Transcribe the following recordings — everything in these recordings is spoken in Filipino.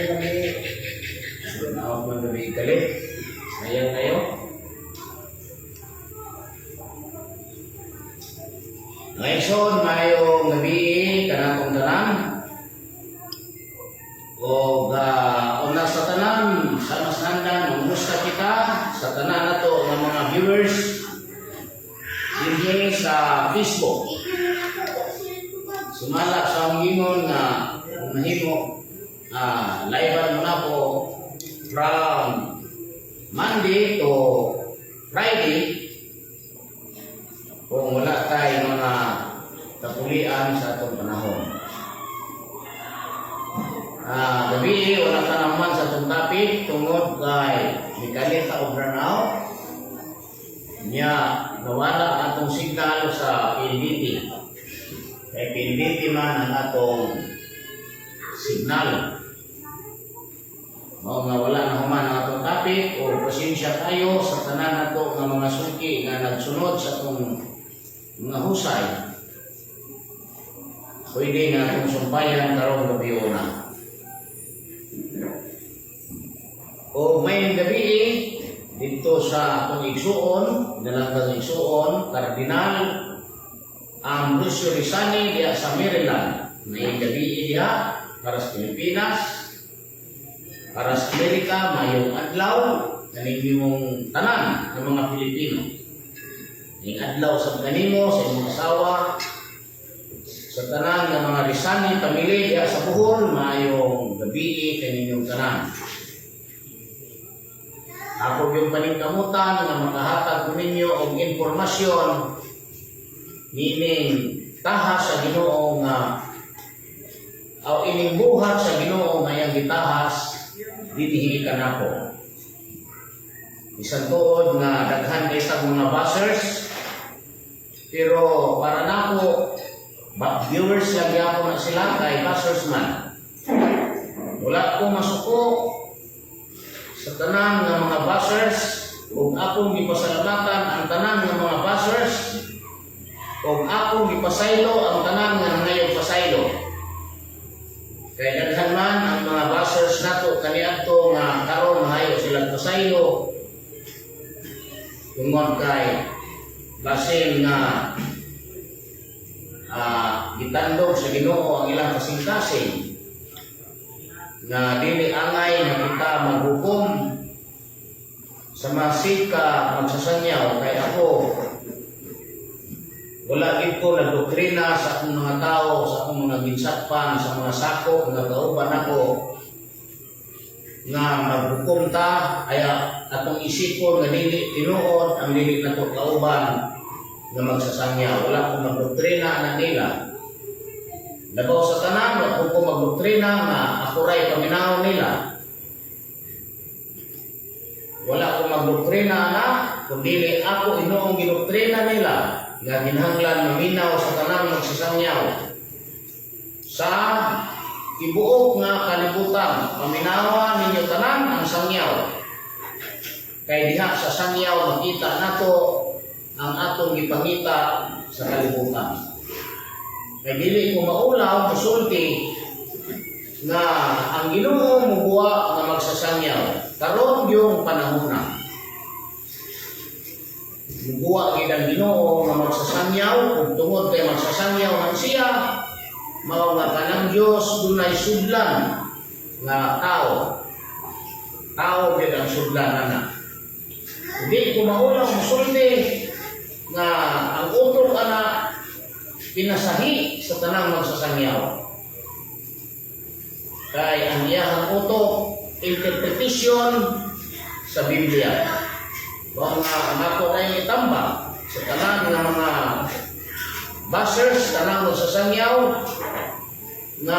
kami. Naawag mo gabi kalit. Ayan kayo. Ngayon, mayong gabi kanatong tanan. O una sa tanan, sa mas handan, umusta kita sa tanan na to ng mga viewers din sa Facebook. Sumala sa ingon na nahimo live mo na po from Monday to Friday kung wala tayo mga kapulian sa itong panahon. Gabi, wala ka naman sa itong topic tungod kay Mikalita Obranaw niya nawala ang atong signal sa PNDT. Kay PNDT man ang atong signal. Nga wala na human ang atong topic o pasensya tayo sa tanan nato ng mga suki na nagsunod sa atong mga husay. Pwede nga atong sumpayan karong gabi una. O may gabi dito sa atong igsuon, dalagang igsuon, Kardinal Ambrosio Rizani diya sa Maryland. May gabi diya para sa Pilipinas, para sa Amerika, mayong adlaw na mong tanan ng mga Pilipino. Yung adlaw sa kanimo, sa inyong asawa, sa tanan ng mga Rizani, pamilya diya sa Bohol, mayong gabi kaninyong tanan. Ako yung paningkamutan na makahatag ko ninyo og informasyon nining tahas sa Ginoo nga o ining buhat sa Ginoo nga yang gitahas ditihi kanako. Isang tuod nga daghan kay sa mga buzzers pero para nako viewers lang gyapon na sila kay buzzers man. Wala ko masuko sa tanan ng mga buzzers kung akong gipasalamatan ang tanan ng mga buzzers kung akong gipasaylo ang tanan ng ngayon pasaylo. Kaya daghan man ang mga buzzers nato kaniadto nga karon mahayo sila pasaylo tungod kay basin nga gitandog sa Ginoo ang ilang kasing-kasing na dili angay na kita maghukom sa masika magsasangyaw kay ako wala gid ko nagdoktrina sa akong mga tao, sa akong mga ginsakpan, sa mga sako nga kauban ako nga maghukom ta ay atong isipon nga dili tinuod ang dili nato kauban nga magsasangyaw. Wala ko magdoktrina na nila. Labaw sa tanan, wala ko magdoktrina nga ako ray paminaw nila. Wala ko magdoktrina na, kundi ako inoong ginoktrina nila nga ginhanglan maminaw sa tanan magsasangyaw. Sa ibuok nga kalibutan, paminawa ninyo tanan ang sangyaw. Kay diha sa sangyaw makita nato ang atong gipangita sa kalibutan. Kay dili ko maulaw, musulti nga ang Ginoo mubuwa nga magsasangyaw. Karon yung panahon na. Mubuwa gid ang Ginoo nga magsasangyaw, kung tungod kay magsasangyaw man siya, mao nga kanang Dios dunay sudlan nga tao. Tao gid ang sudlan ana. Hindi ko maulaw, musulti nga ang utok ana pinasahi sa tanang magsasangyaw. Kay ang iyang utok, interpretation sa Biblia. Kung ako ay itambak sa tanang ng mga buzzers, tanang magsasangyaw, na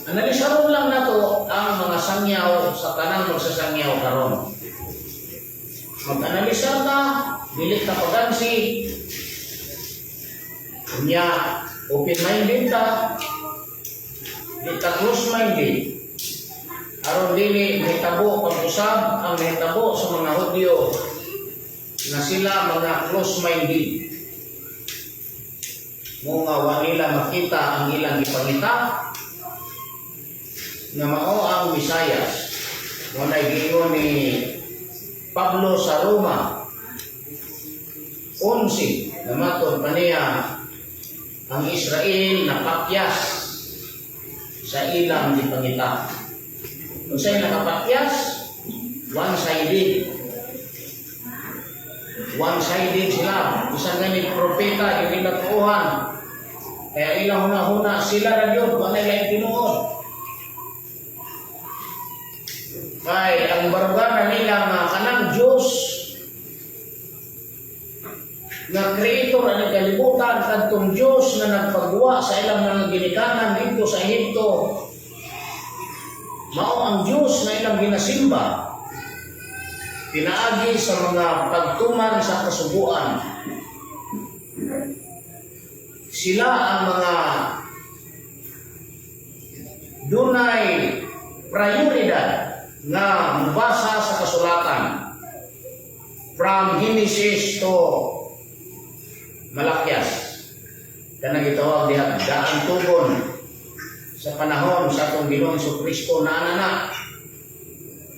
analisaron lang nato ang mga sangyaw sa tanang magsasangyaw karon. Mag-analisa ka, bilik ka pagansi, kunya open-minded ka, di ka close-minded. Aron dili mahitabo pag-usab ang mahitabo sa mga Hudyo na sila mga close-minded. Mga wa nila makita ang ilang ipangita, nga mao ang Misayas. Muna giingon ni Pablo sa Roma 11 namatod pa niya ang Israel napakyas sa ilang di pangita. Kung sa'yo nakapakyas, one-sided. One-sided sila. Isang ganit propeta, yung pinatuuhan. Kaya ilang huna-huna, sila na yun, panay lang tinuod. Kaya ang barugan na nila nga kanang Diyos na creator ang kalibutan kadtong Diyos na nagpagawa sa ilang mga ginikanan dito sa Ehipto, mao ang Diyos na ilang ginasimba pinaagi sa mga pagtuman sa kasubuan. Sila ang mga dunay prioridad nga mubasa sa kasulatan from Genesis to Malakyas. Kanang gitawag diha daan tugon sa panahon sa atong Ginoong Jesucristo na anana.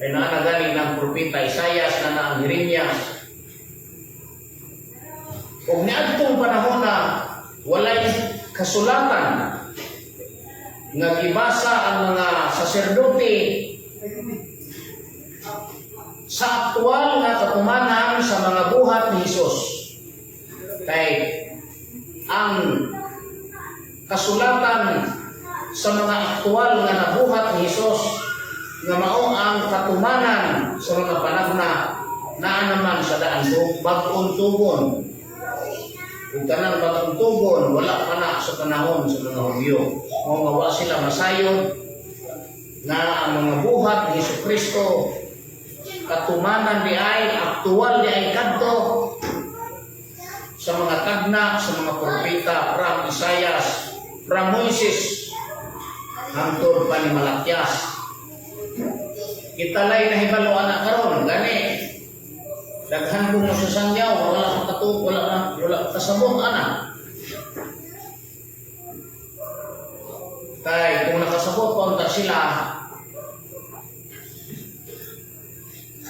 Ay naana galing ng propeta Isaias na ang Jeremias. Ug niadtong panahon na walay kasulatan nga gibasa ang mga saserdote sa aktual nga katumanan sa mga buhat ni Hesus. Kay ang kasulatan sa mga aktual nga nabuhat ni Hesus nga mao ang katumanan sa mga panahon na naman sa daan bag-ong tugon. Kung kanang bag-ong tugon, wala pa na sa panahon sa mga Hudyo. Kung mawa sila masayod na ang mga buhat ni Jesucristo katumanan di ay aktual di ay kadto sa mga tagna, sa mga propeta, from Isaias, from Moises, hangtod pa ni Malakyas. Kita lay nahibaluan na karon gani. Daghan ko mo sa sangyaw, wala makatuto, wala kasabot ana. Kay kung nakasabot pa unta sila,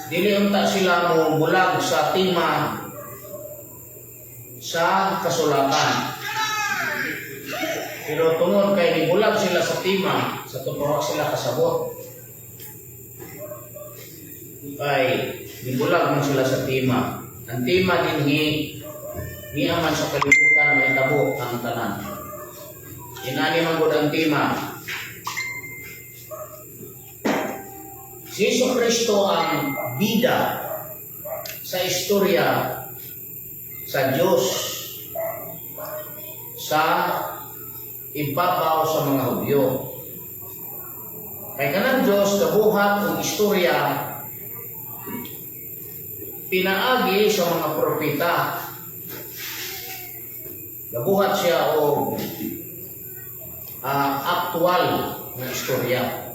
dili unta sila mo bulag sa tima sa kasulatan. Pero tungod kay nibulag sila sa tima, sa tuwa sila kasabot. Ay nibulag man sila sa tima. Ang tima dinhi niaman sa kalibutan may tabo ang tanan. Inani man gud ang tima. Si Jesucristo ang bida sa istorya sa Diyos sa ibabaw sa mga Hudyo. Kay kanang Diyos kabuhat og istorya pinaagi sa mga propeta. Nabuhat siya o aktual na istorya.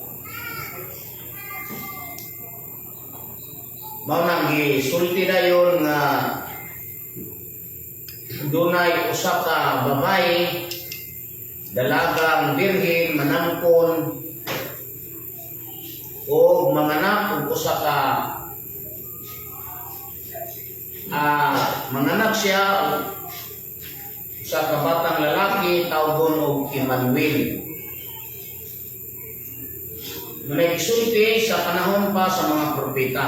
Mao nang gisulti dayon nga dunay usa ka babae dalagang birhen manangkon o manganak og usa ka manganak siya sa kabatang lalaki tawgon og Emmanuel. Nagsulti sa panahon pa sa mga propeta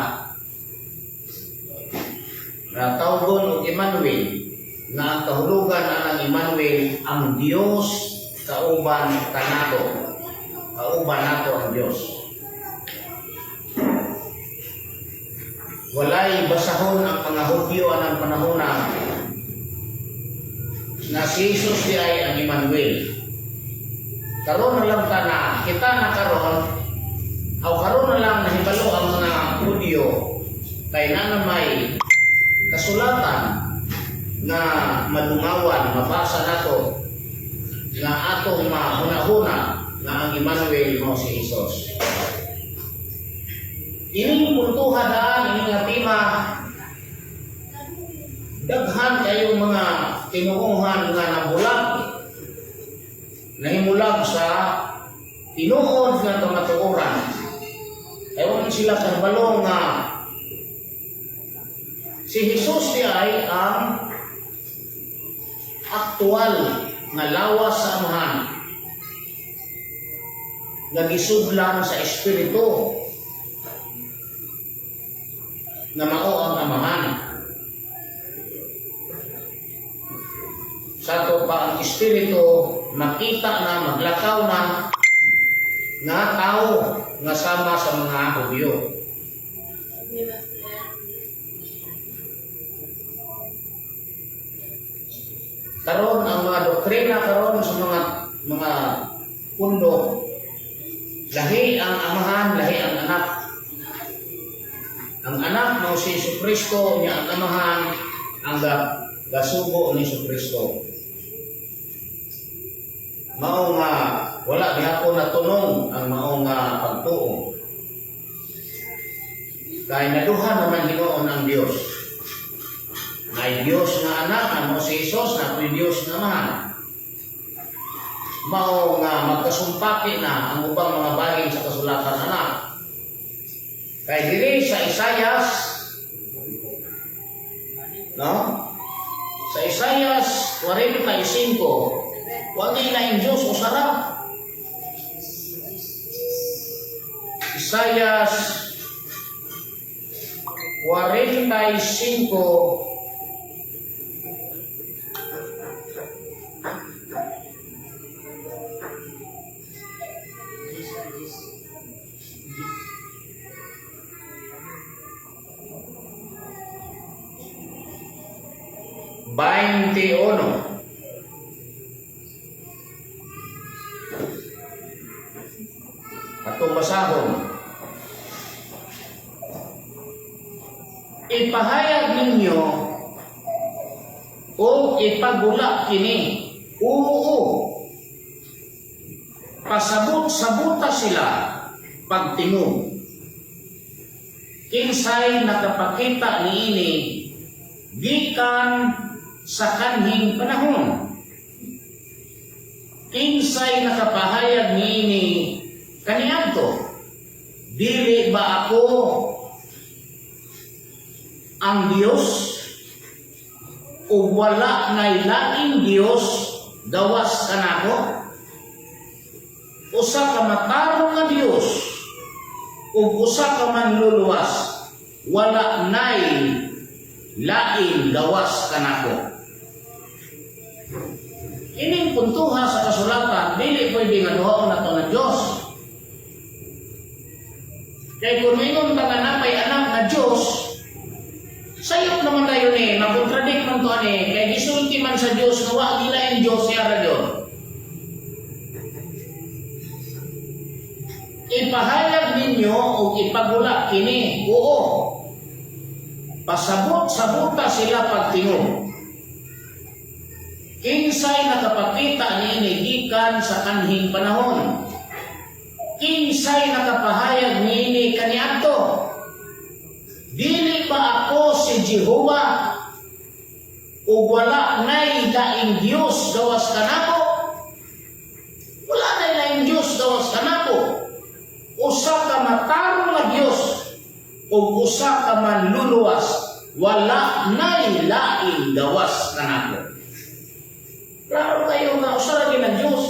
na tawgon og Emmanuel na ang kahulugan ng Emmanuel ang Dios kauban kanato. Kauban nato ang Dios. Walay basahon ang mga Hudyo anang panahon na si Jesus di ay ang Emmanuel. Karon na lang na kita na karon na lang nahibalo ang mga Hudyo kay nanamay kasulatan na madungawan mabasa nato nga atong mahuna-huna nga ang Emmanuel mo si Jesus. Ining puntuhan daan, ining atima, daghan kayong mga tinuuhan nga nabulag, nahimulag sa tinuod nga kamatuoran. Ewan sila kabalo nga si Jesus di ay ang aktual nga lawas sa Amahan nga gisudlan sa Espiritu na mao ang Amahan. Sa to pa ang Espiritu makita na maglakaw na nga tao nga sama sa mga Hudyo. Karon ang mga doktrina karon sa mga pundo, lahi ang Amahan, lahi ang anak. Ang anak mao si Jesucristo, niya ang Amahan ang gasugo ni Jesucristo. Mao nga wala gihapon na tunong ang mao nga pagtuo. Kay naduha naman Hinoon ang Dios. May Dios nga anak, ang si Jesus na may Dios naman. Mao nga magkasumpati na ang ubang mga bagay sa kasulatan anak. Kay diri sa Isaias, no? Sa Isaias 45, wala na Diyos o sarap. Isaias 45 21. Atong basahon. Ipahayag ninyo o ipagula kini. Oo. Pasabot-sabuta sila pagtingog. Kinsay nakapakita niini gikan sa kanhing panahon. Kinsay nakapahayag niini kaniadto. Dili ba ako ang Dios o wala nay laing Dios gawas kanako? Usa ka matarong nga Dios ug usa ka manluluwas, wala nay laing gawas kanako. Ining puntuha sa kasulatan, dili pwede nga duhaon nato nga Dios. Kay kung ingon ta nga napay anak nga Dios, sayop naman tayo ni, makontradik man to ani, kay gisulti man sa Dios nga wa gilaing Dios siya ra Dios. Ipahayag ninyo o ipagula kini. Oo. Pasabot-sabuta sila pagtingog. Kinsay nakapakita niini gikan sa kanhing panahon. Kinsay nakapahayag niini kaniadto. Dili ba ako si Jehovah o wala nay laing Dios gawas kanako? Wala nay laing Dios gawas kanako. Usa ka matarong nga Dios o usa ka manluluwas, wala nay laing gawas kanako. Klaro kayo nga usa ra gyud ang Dios.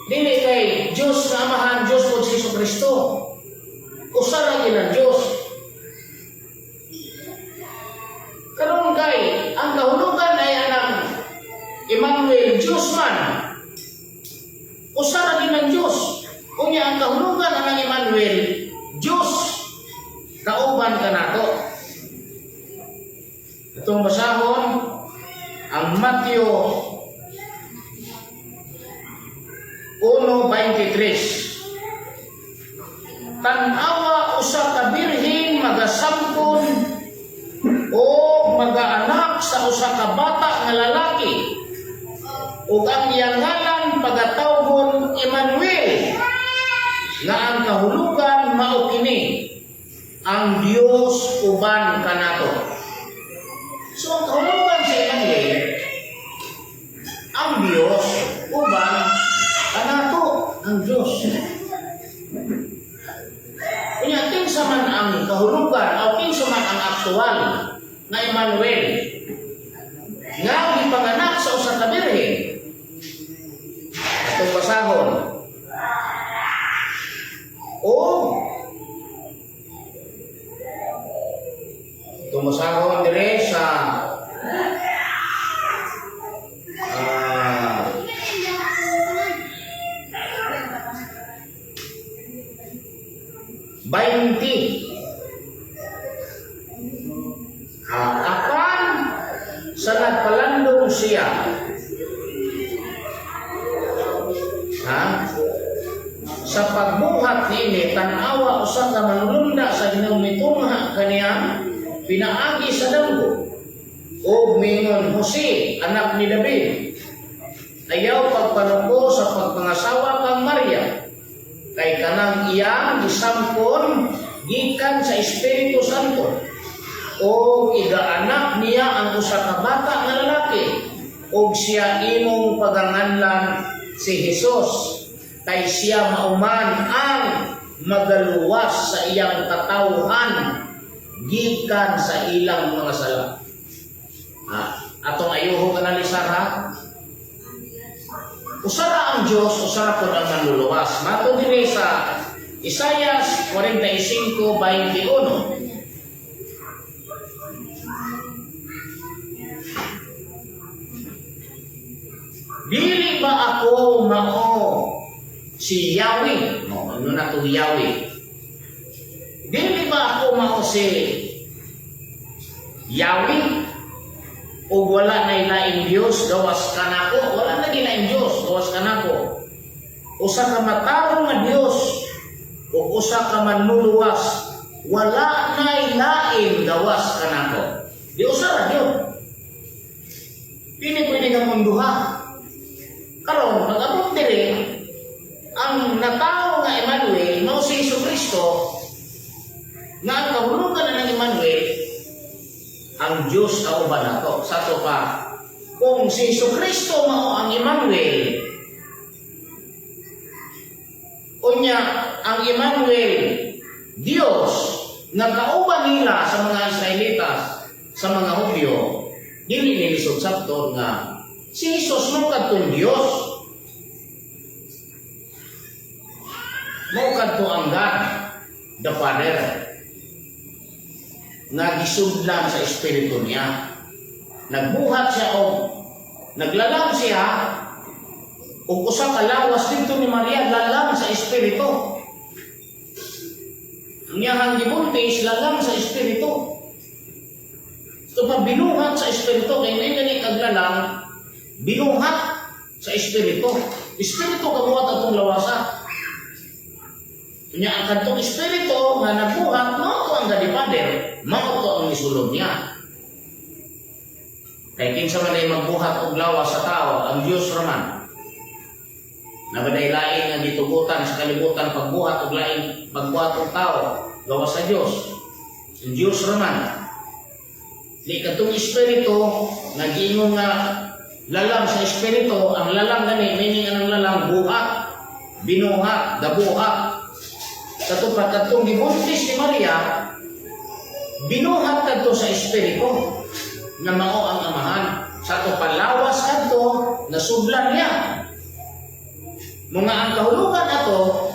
Dili kay Dios nga Amahan, Dios po si Jesucristo. Usa ra gyud ang Dios. Karon kay ang kahulugan ay anang Emmanuel, Dios man. Usa ra gyud ang Dios. Unya ang kahulugan anang Emmanuel, Dios kauban kanato. Itong basahon ang Mateo 1:23. Tan-awa usa ka birhen magasampon o magaanak sa usa ka bata nga lalaki ug ang iyang ngalan pagatawgon Emmanuel, nga ang kahulugan mao kini, ang Dios uban kanato. So ang kahulugan sa Emmanuel, ang Dios uban kanato ang Dios. Kanya kinsa man ang kahulugan o kinsa man ang aktual na Emmanuel nga gipanganak sa usa ka birhen. Atong basahon. O tumusahon dire sa akan sa nagpalandong siya. Sa pagbuhat niini tan-awa usa ka manulunda sa Ginoong mitungha kaniya pinaagi sa danggo ug mingon Jose anak ni David ayaw pagpanuko sa pagpangasawa kang Maria kay kanang iyang gisampon gikan sa Espiritu Santo o igaanak niya ang usa ka bata nga lalaki ug siya imong paganganlan si Jesus kay siya mauman ang magaluwas sa iyang katawhan gikan sa ilang mga sala. Atong ayuho kanalisar ha. Usara ang Dios, usara pud ang manluluwas. Matud dinhi sa Isaias 45:21. Dili ba ako mao si Yahweh? Ano na to Yahweh? Dili ba ako mao si Yahweh? O wala na ilaing Diyos gawas kanako? Wala na ilaing Diyos gawas kanako. Usa ka matarong nga Diyos o usa ka manluluwas, wala na ilaing gawas kanako. Di usara Diyo. Pini-pini ka munduha. Karon pag-abot dire ang natao nga Emmanuel mao si Jesucristo nga ang kahulugan na ng Emmanuel ang Diyos sa uban nato. Sa to pa kung si Jesucristo mao ang Emmanuel unya ang Emmanuel Diyos nga kauban nila sa mga Israelitas sa mga Hudyo dili nilisod sabton nga si Jesus mo kadtong Dios. Mo kadto ang God, the Father, nga gisudlan sa Espiritu niya. Nagbuhat siya o naglalang siya o usa ka lawas dito ni Maria lalang sa Espiritu. Ang iyang gibuntis lalang sa Espiritu. Ito pa binuhat sa Espiritu kay may gani kaglalang binuhat sa Espiritu. Espiritu kabuhat atong lawasa. Kanya ang kantong Espiritu nga nabuhat, mao to ang gadipader, mao to ang isulod niya. Kay kinsa man ay magbuhat og lawas sa tao, ang Dios raman. Nabadaylain nga gitugutan sa kalibutan pagbuhat og lain pagbuhat og tao, gawas sa Dios. Ang Dios raman. Di katong Espiritu nag-ingon nga lalang sa Espiritu, ang lalang gani, meaning anong lalang, buhat, binuhat, gabuhat. Katong katong gibuntis ni Maria, binuhat kadto sa Espiritu na mao ang amahan. Sa to palawas kadto nasudlan niya. Mga ang kahulugan ato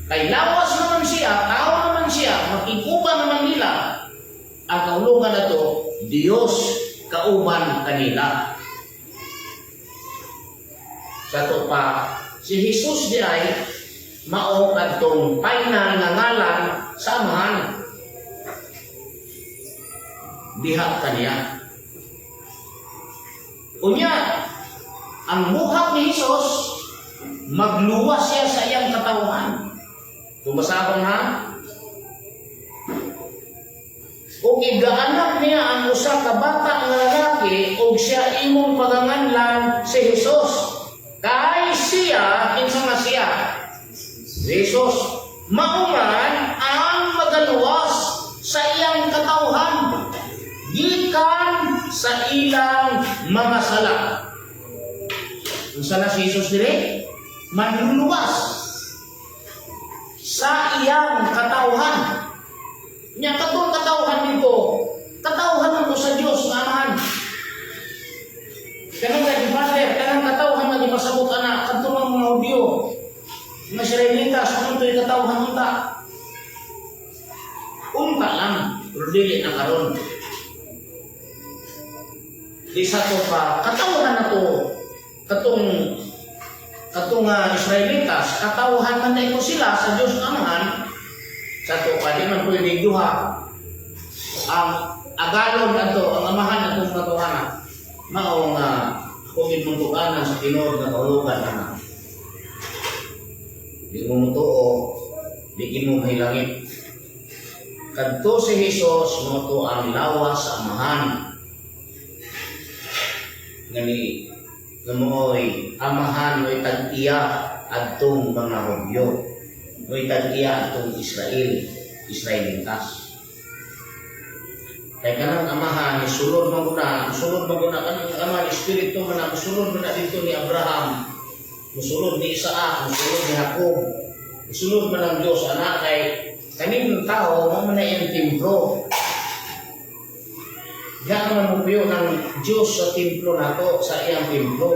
kay lawas naman siya, tao naman siya, makikuban naman nila. Ang kahulugan ato Dios kauban kanila. Sa to pa si Jesus di ay mao kadtong final nga ngalan sa amahan. Diha kaniya. Unya, ang buhat ni Jesus magluwas siya sa iyang katawhan. Tumasahon ha? Kung igaanak niya ang usa ka bata nga lalaki ug siya imong paganganlan si Jesus. Kay siya, kinsa nga siya? Jesus, mauman ang magaluwas sa iyang katawhan gikan sa ilang mga sala. Unsa na si Jesus dire? Manluluwas sa iyang katawhan. Nya katong katawhan dito, katawhan mo sa Dios nga Amahan. Kanang nga Father, kanang katawhan nga gipasabot ana kadto mga Hudyo. Mga Israelitas, ano to'y katawhan unta? Unta lang, pero dili na karon. Di sa to pa, katawhan na to, katong Israelitas, katawhan man na ito sila sa Diyos Amahan, sa to pa, di man pwede duha. Ang agalon na to, ang Amahan na itong katawhanan, maong kung imuntukanan sa Pinood na kahulugan na di mo mutuo, di mo mahilangit. Kadto si Jesus, mo to ang lawas sa Amahan. Ngani, ngamoy, Amahan mo'y tag-iya adtong mga Hudyo. Mo'y tag-iya adtong Israelitas. Kaya kanang Amahan, sulod maguna kanang Amahan, Espiritu man, musulod man dito ni Abraham, musulod ni Isaac, musulod ni Jacob, musulod man ang Diyos, anak kay kaning tao, mo na yung templo. Diyan man mo piyo ng Diyos sa templo nato, sa iyang templo.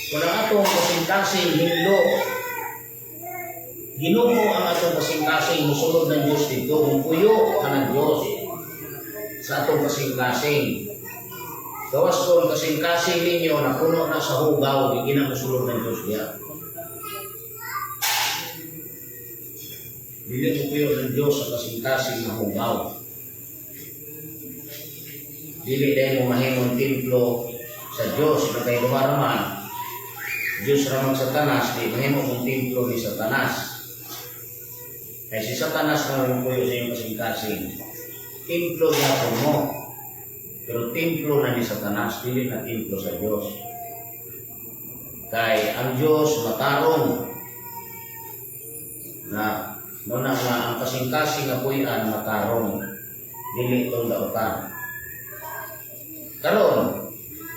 Kung ang atong kasing-kasing hinlo, Ginoo ang atong kasing-kasing musulod ng Diyos dito, kung puyo ka ng Diyos sa atong kasing-kasing. Gawas ko ang kasing-kasing ninyo na puno na sa hugaw, hindi na musulod ng Diyos niya. Dili mo puyo ng Diyos sa kasing-kasing na hugaw. Dili dahil mo mahimong templo sa Diyos na kayo lumaraman. Diyos ramang Satanas, di mahimong mong templo ni Satanas. Kaya si Satanas na rin puyo sa iyong kasing-kasing. Templo niya po mo. Pero templo na ni Satanas, dili na templo sa Diyos. Kaya ang Diyos matarong na muna nga ang kasing-kasing na puyan matarong. Dili itong dautan. Karon,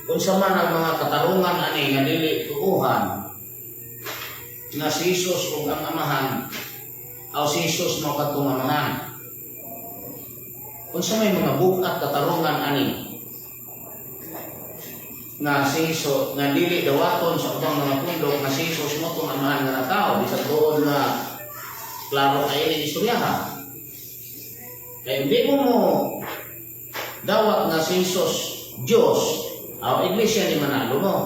kung sa man ang mga katarungan ani nga dili tuuhan nga si Jesus ug ang Amahan o si Jesus mo katong Amahan. Kung sa may mga bukat katarungan ani nga si Jesus nga dili dawaton sa ubang mga pundok nga si Jesus mo tong Amahan nga tao bisag doon nga klaro kayo ng istoryahan. Kaya hindi mo dawat nga si Jesus Diyos, ang iglesia ni Manalo mo.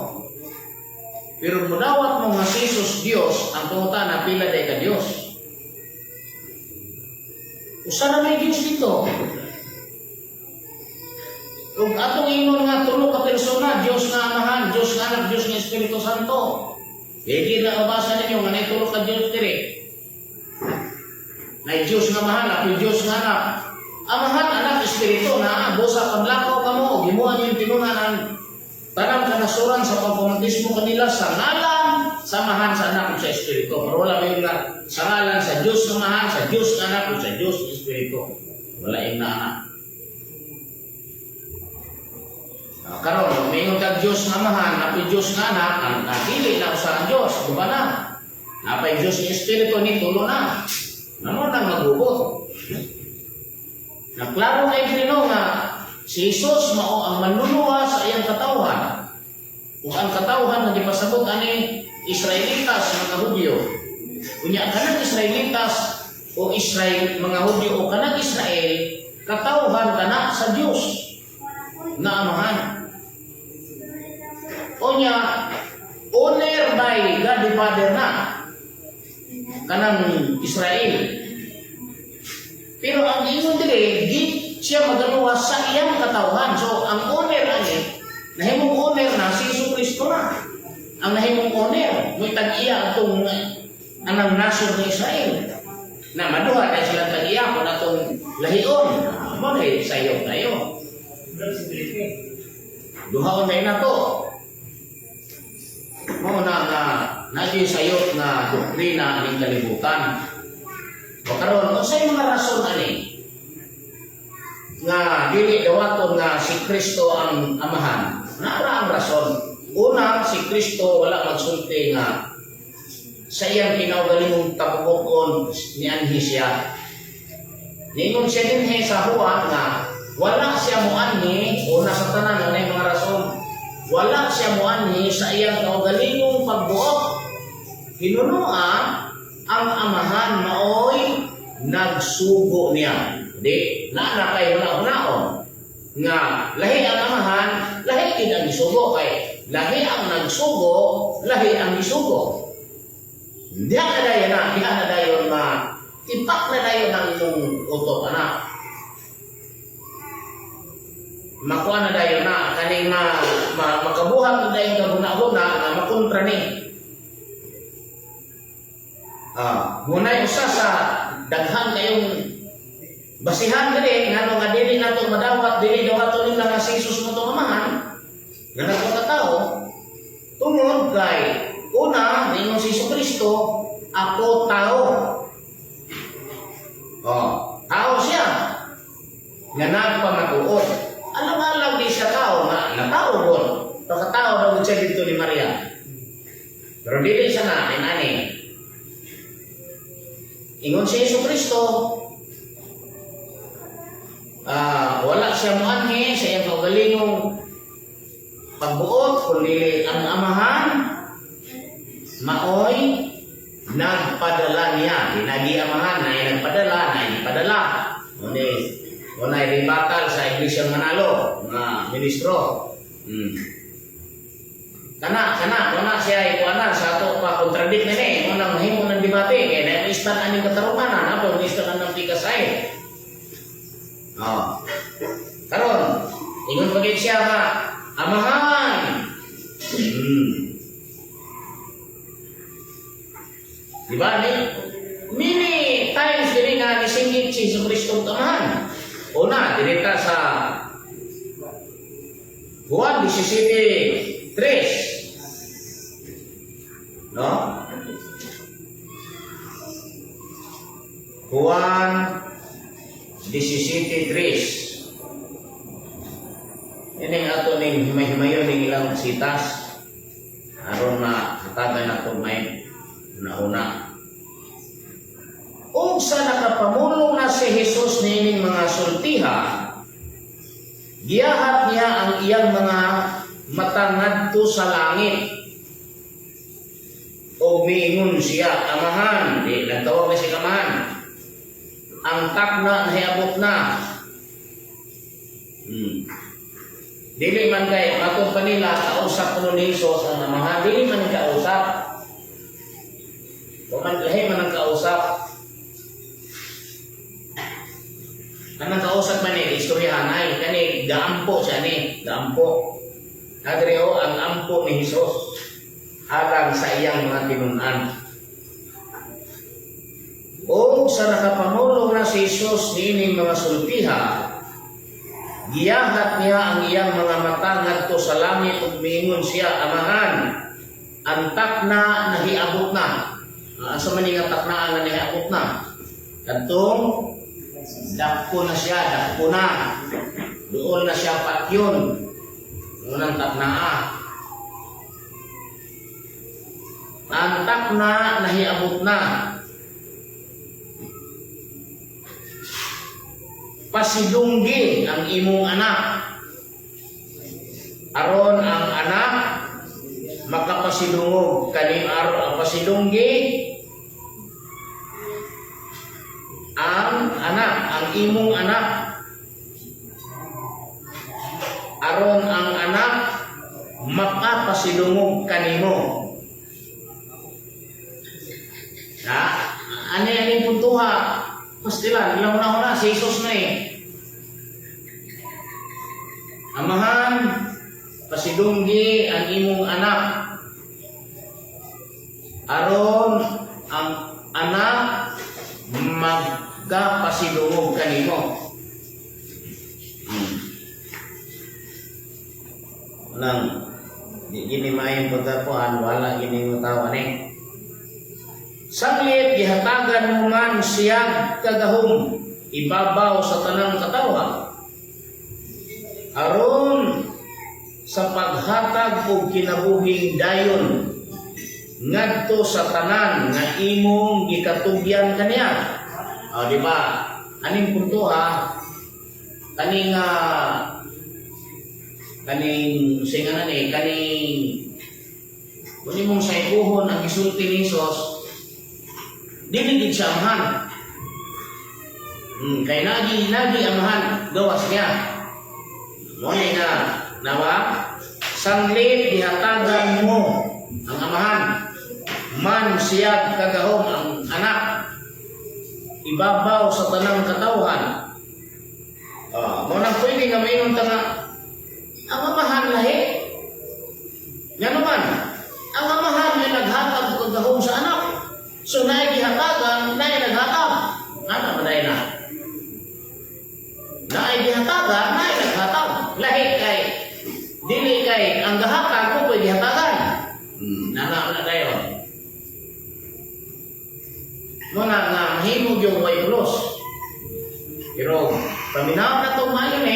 Pero mudawat mo nga si Jesus Diyos, ang tungutan na pila day ka Diyos. Usa na may Diyos dito. Kung atong ingon nga tulo ka persona, Diyos nga Amahan, Diyos nga Anak, Diyos nga Espiritu Santo. Hindi na mabasa ninyo nga na tulo ka Diyos diri. Na Diyos nga Amahan, at Diyos nga Anak. Amahan, Anak, Espiritu na busa paglakaw ka mo, gimuhan yung tinunan tanang kanasuran sa pagpamantismo kanila sa ngalan, sa Amahan, sa Anak, sa Espiritu. Pero wala may nga sa ngalan, sa Diyos ng Amahan, sa Diyos ng Anak, sa Diyos ng Espiritu. Wala yung na anak. Karon, may kag Diyos ng Amahan, napay Diyos ng Anak, ang nakili na sa Diyos, diba na? Napay Diyos ng Espiritu, ni tulo na. Naman ang magugot. Naklaro kay Pino nga si Jesus mao ang manluluwa sa iyang katawhan. Kung ang katawhan na gipasabot ani Israelitas mga Hudyo. Unya kanang Israelitas o Israel mga Hudyo o kanang Israel katawhan kana sa Dios na Amahan. Unya honor by God the Father na kanang Israel. Pero ang ingon dili, di siya magaluwa sa iyang katawhan. So, ang honor ani, nahimong honor na si Jesu Kristo na. Ang nahimong honor, may tag-iya itong anang nasyon ng Israel. Na maduha na silang tag-iya kung itong lahion. Mali, sayo tayo. Duhaon na ito. Muna na naging sayot na doktrina ng kalibutan. Karon, unsay mga rason ani nga dili dawaton nga si Kristo ang Amahan? Naara ang rason. Una, si Kristo wala magsulti nga sa iyang kinaugalingong tabukon ni anhi siya. Ningon siya din sa Juan nga wala siya muanhi, una sa tanan na mga rason, wala siya muanhi sa iyang kaugalingong pagbuot. Hinunua ang amahan maoy nagsugo niya. Di, na kay hunaon nga lahi ang amahan, lahi gid ang isugo kay lahi ang nagsugo, lahi ang isugo. Diha na dayon na ipak na dayon ang imong utok anak. Makuha na dayon na kaning makabuhat na dayon kaguna-guna na makontra ni. Munay usa sa daghan kayong basihan diri ngano nga dili nato madawat dili daw ato nila nga si Jesus mo amahan nga nagkatao tungod kay una ningon si Kristo ako tao. Tao siya nga nagpamatuod. Alam di siya tao nga natao ron. Pagkatao daw siya dito ni Maria. Pero dili siya na ani. Ingon si Kristo wala siya muanhi sa iyang kaugalingong pagbuot kundi ang amahan maoy nagpadala niya. Dinagi amahan na nagpadala na ipadala. Unay ribatal sa Iglesia Manalo nga ministro. Kana siya ikuanan sa ato pa kontradict na ni unang mahimo ng debate kay na istan aning katarunganan ato istan ang pikasay. Karon ingon pagit siya nga amahan. Diba mini times diri nga nisinggit si Kristo amahan. Una direta sa Juan 17:3. No? Juan 17:3. Ini ato ning himay-himayon ning ilang sitas aron na hatagan nato may una. Ug sa nakapamulong na si Jesus nining mga sultiha, giyahat niya ang iyang mga mata ngadto sa langit. O miingon siya, amahan, di nagtawag na siya amahan. Ang takna nahiabot na. Dili man kay atong kanila kausap kuno ni Jesus ang amahan, dili man kausap. O man lahi man ang kausap. Kanang kausap man ni istoryahanay kani gaampo siya ni, gaampo. Adreo ang ampo ni Jesus alang sa iyang mga tinun-an. O sa nakapamulong na si Jesus niining mga sultiha, giyahat niya ang iyang mga mata ngadto sa langit ug miingon siya, amahan, ang takna nahiabot na. Asa man nga takna nga nahiabot na? Kadtong dakpo na siya, dakpo na. Doon na siya patyon. Unang taknaa. Ang takna nahiabot na. Pasidunggi ang imong anak. Aron ang anak makapasidungog kaning araw pasidunggi ang anak, ang imong anak. Aron ang anak makapasidungog kanimo. Ani puntuha pastilan ilang una si Jesus na amahan pasidunggi ang imong anak aron ang anak magkapasidungog kanimo. Lang gini maayong pagkakuan wala gini mutawan Saglit gihatagan mo man siya kagahom ibabaw sa tanang katawan. Aron sa paghatag og kinabuhing dayon ngadto sa tanan nga imong gikatugyan kaniya. O di ba? Aning punto ha? Kaning singanan kaning kung mong saybuhon ang isulti ni Jesus, dili gid siya amahan. Kay nagi amahan gawas niya. Mo nga nawa sanglit gihatagan mo ang amahan man siya kagahom ang anak ibabaw sa tanang katawhan. Mo nang pwede nga mayroon ta nga ang amahan lahi. Nga naman, ang amahan nga naghatag kagahom sa anak. So naay gihatagan, naay naghatag. Ano ba dahil na? Naay gihatagan, naay naghatag. Lahi kay dili kay ang gahatag ko pwede hatagan. Na dayon. Muna nga mahimog yung way plus. Pero paminaw na itong mayon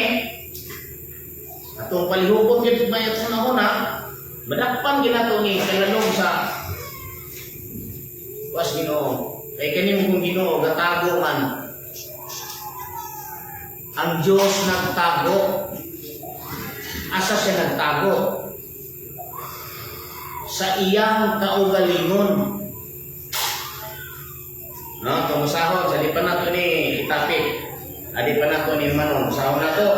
atong palihubot yung mayat sa nauna, madakpan ginato ni kalalong sa was Ginoo. Kay kanim kong Ginoo gatago man. Ang Diyos nagtago. Asa siya nagtago? Sa iyang kaugalingon. No, tumusahod sa di pa nato ni itapik. Adi pa nato ni manong sahod na to.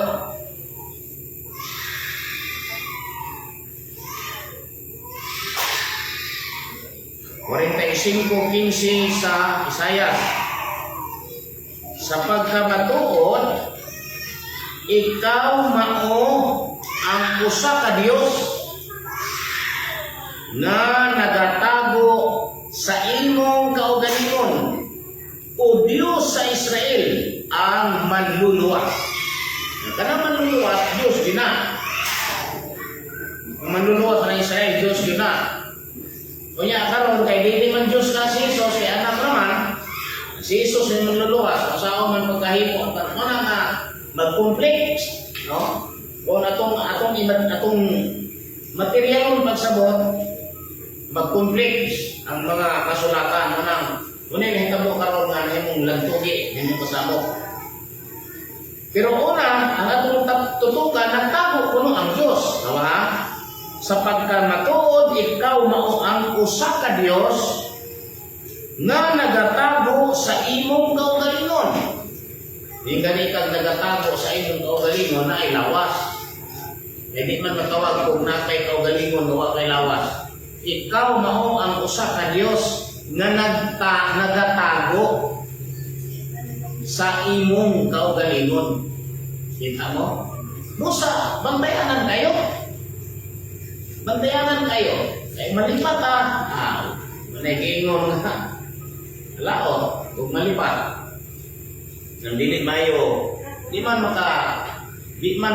(45:15) sa Isaias. Sa pagkamatuod, ikaw mao ang usa ka Dios nga nagatago sa imong kaugalingon, o Dios sa Israel ang manluluwas. Kana manluluwas Dios gina. Ang manluluwas ng Israel Dios gina. Kunya karon kay dili man Dios na si Jesus kay anak naman si Jesus ang manluluwas usaon man pagkahimo at mo na nga mag-conflict, no? Kung atong material pagsabot mag-conflict ang mga kasulatan mo nang unay nahitabo karon nga himong lantugi himong pasabot. Pero una ang atong tutukan nagtago kuno ang Dios, nawa? Sa pagkamatuod ikaw mao ang usa ka Dios nga nagatago sa imong kaugalingon. Di gani kag nagatago sa imong kaugalingon na ay lawas. Hindi man matawag kung nakay kaugalingon wa kay lawas. Ikaw mao ang usa ka Dios nga nagatago sa imong kaugalingon. Kita mo? Musa, bantayanan kayo. Bantayanan kayo. Kaya malipat manigingon nga. Lao, kung malipat. Nang dili mayo, di man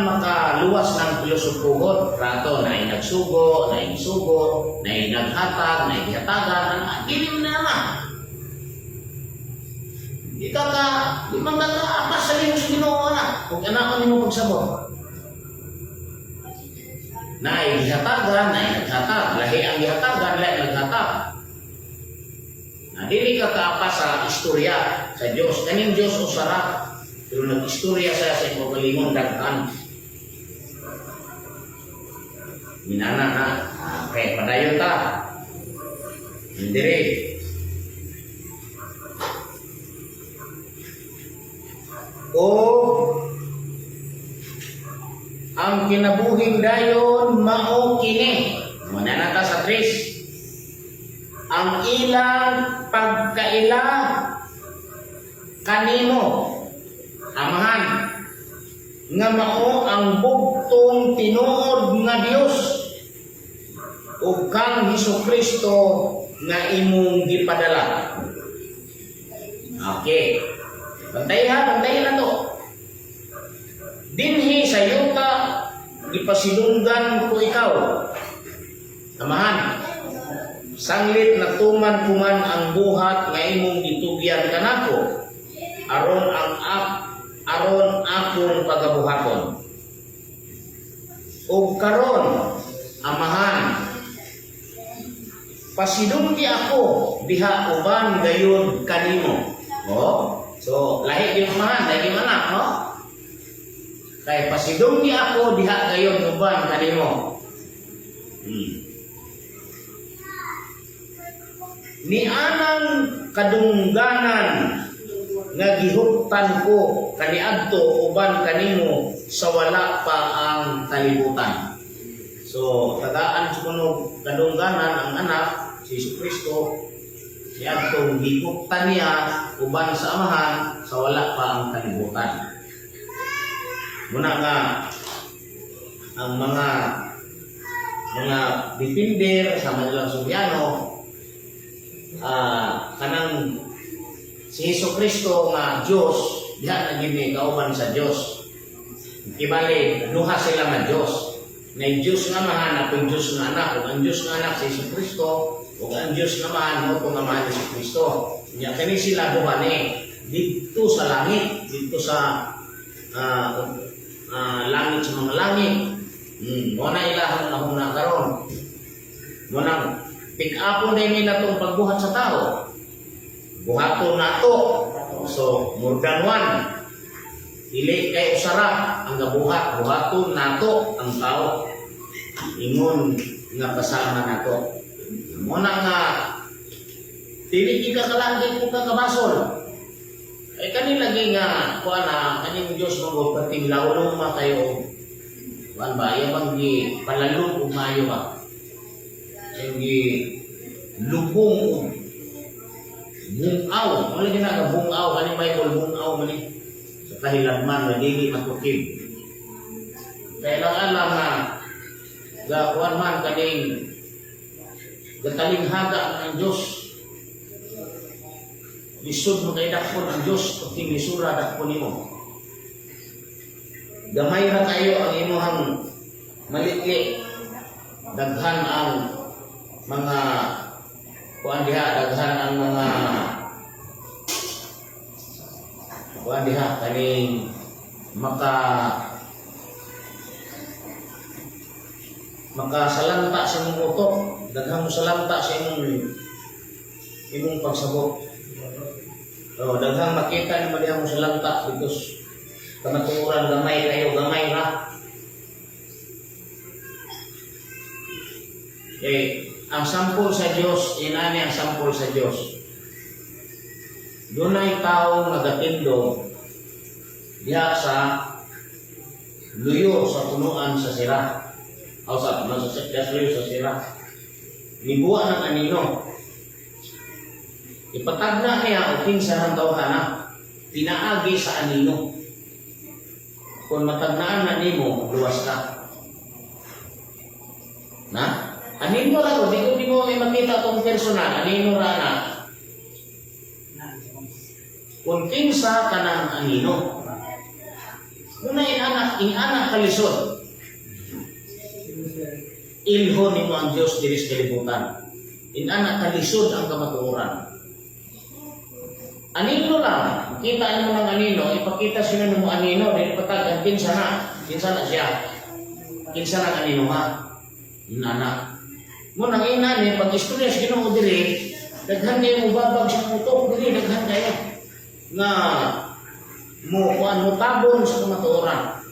makaluwas ng pilosopugon. Rato, na nagsugo, na isugo, na naghatag, na ihatagan, gilim na naman. Di man nagkaapas sa limos Ginoo na. Kung anak mo pagsabot. Na ihatagan, na naghatag. Lahi ang ihatagan, lahi naghatag. Dili ka kaapas sa istorya sa Diyos. Kaning Diyos o sarap. Pero nag-istorya sa pagalingon daghan. Minana na. Okay, padayon ta. Hindi. O ang kinabuhing dayon mao kini. Muna na ta sa 3. Ang ilang pagkaila kanimo amahan nga mao ang bugtong tinuod nga Dios ug kang Hesukristo nga imong gipadala. Okay. Bantayan na to. Dinhi sa yuta gipasilunggan ko ikaw. Amahan. Sanglit na tuman kuman ang buhat nga imong gitugyan kanako aron akong pagabuhaton. O O karon, amahan, pasidunggi ako diha uban gayon kanimo. So lahi yung amahan, lahi yung anak, no? Kay pasidunggi ako diha gayon uban kanimo. Ni anang kadungganan nga gihuptan ko kaniadto uban kanimo sa wala pa ang kalibutan. So tagaan sa kuno kadungganan ang anak si Jesucristo niadtong gihuptan niya uban sa amahan sa wala pa ang kalibutan. Muna nga ang mga defender sa Manilang Subyano, kanang si Jesucristo nga Diyos, diha na gini kauban sa Diyos. Ibali, duha sila nga Diyos. Na Diyos nga mahan, at Diyos nga anak. Kung ang Diyos nga anak si Jesucristo, kung ang Diyos nga mahan, kung ang mahan si Jesucristo. Kani sila duha ni, dito sa langit, dito sa langit sa mga langit. Muna ilahang na kung nakaroon. Munang pick-upon na nila itong pagbuhat sa tao. Buhaton na ito. So, more than one. Dili kay usara ang gabuhat. Buhaton na ito ang tao. Ingon nga kasama na ito. Muna nga, dili ka kalangit kung kakabasol. Ay kanilagi nga, kuha na, kaning Diyos mga pating laulong ma kayo. Kuhaan ba, yung mga palalong umayo ka. Yung lubong bungaw, wala ginaga bungaw, kaning Bible bungaw mali sa kahilagman na dili matukib. Kaya lang alam na gakuan man kaning gatalinghaga ang Diyos. Lisod mo kay dakpon ang Diyos pag lisura dakpon nimo. Gamay ra kayo ang imuhang malitli. Daghan ang mga kuan diha, daghan ang mga kuan diha kaning makasalanta sa imong utok, daghan mo salanta sa imong pagsabot. Daghang makita ni diha mo salanta because kamaturan gamay kayo, gamay ra. Ang sampol sa Diyos, inani ang sampol sa Diyos. Dunay tao nagatindo diha sa luyo sa punuan sa sira. O sa punuan sa luyo sa sira. Nibuwa ng anino. Ipatagna niya o kinsa ng tawhana, pinaagi sa anino. Kung matagnaan na nimo, luwas ka. Na? Anino ra ko, di mo may makita itong personal, anino ra na. Kung kinsa ka ng anino, muna inanak kalisod. Ilho ni mo ang Diyos diris kalibutan. Inanak kalisod ang kamatuoran. Anino lang, kita niyo ng anino, ipakita sino mo anino, dahil patag, kinsa na siya. Kinsa na anino ha, inanak. Munang inani, pag istorya sa Ginoo diri, daghan kayo mo babag sa utok diri, daghan kayo nga mo tabon sa kamatuoran.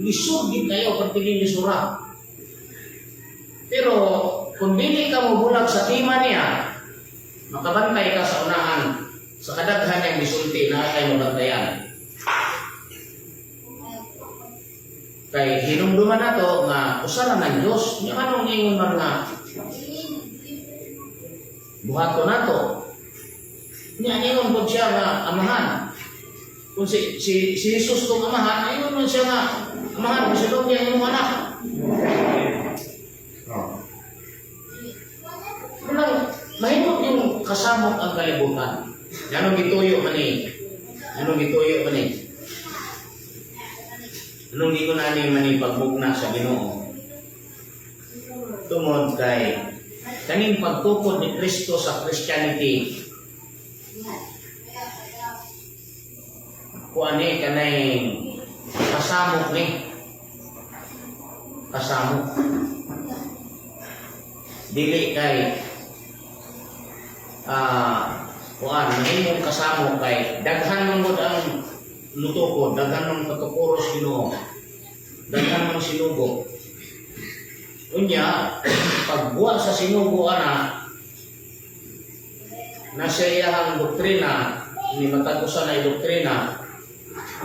Lisod gid kayo pag tingin lisura. Pero kung dili ka mo bulag sa tima niya, makabantay ka sa unahan sa kadaghan ng bisulti na kay mabantayan. Kay hinumduman nato nga usa ng Dios, nya anong ingon man nga buhato nato. Nya ingon pud siya nga amahan. Kung si Jesus tong amahan, ingon man siya nga amahan kasi daw niya imong anak. Nang mahimot yung kasamot ang kalibutan. Anong gituyo man eh? Anong gituyo man eh? Anong gigon ani man pagbugna sa Ginoo? Tungod kay kaning pagtukod ni Kristo sa Christianity. Kuan ni kanay kasamok ni. kasamo. Dili kay mahimong kasamo kay daghan man gud ang lutukod, daghan man katukuros Ginoo, daghan man sinugo. Unya pagbuwa sa sinugo ana na siyahang doktrina ni matagusan ay doktrina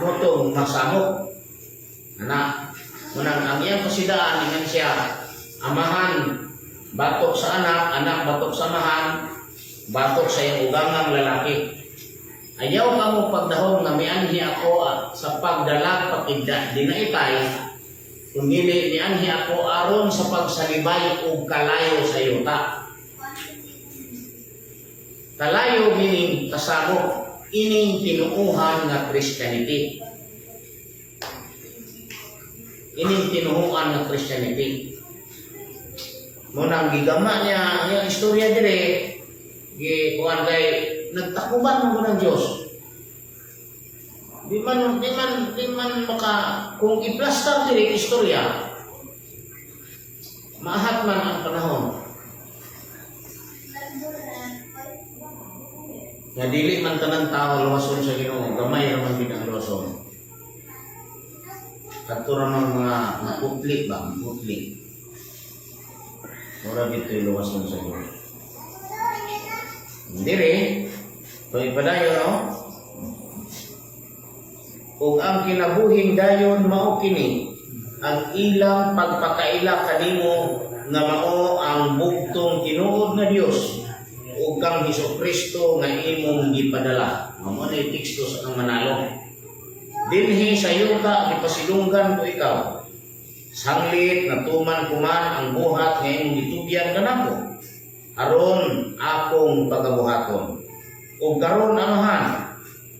motong masamok ana munang ang iyang kasidaan ingan siya amahan batok sa anak, anak batok sa amahan, batok sa iyang ugangang lalaki. Ayaw ka mo pagdahong na mianhi ako sa pagdalag pakigda dinaitay kundi mianhi ako aron sa pagsalibay ug kalayo sa yuta. Kalayo meaning kasabok ining tinuuhan nga Christianity. Ining tinuuhan nga Christianity. Munang gigama niya ang istorya dire, kuan kay nagtakuban mo ng Dios. Di man maka kung i-plaster dire istorya, maahat man ang panahon. Nga dili man tanan tao luwason sa Ginoo, gamay ra man gid ang luwason. Kadto ra man mga putli ba, putli. Ora dito yung luwason sa Ginoo. Dire, kung ipadayon no? Ug ang kinabuhing dayon mao kini ang ilang pagpakaila kanimo nga mao ang bugtong tinuod nga Dios ug kang Hesukristo nga imong gipadala. Mao na teksto sa kang manalo. Dinhi sa yuta gipasilunggan ko ikaw. Sanglit na tuman kuman ang buhat nga imong gitugyan kanako. Aron akong pagabuhaton. Ug karon amahan,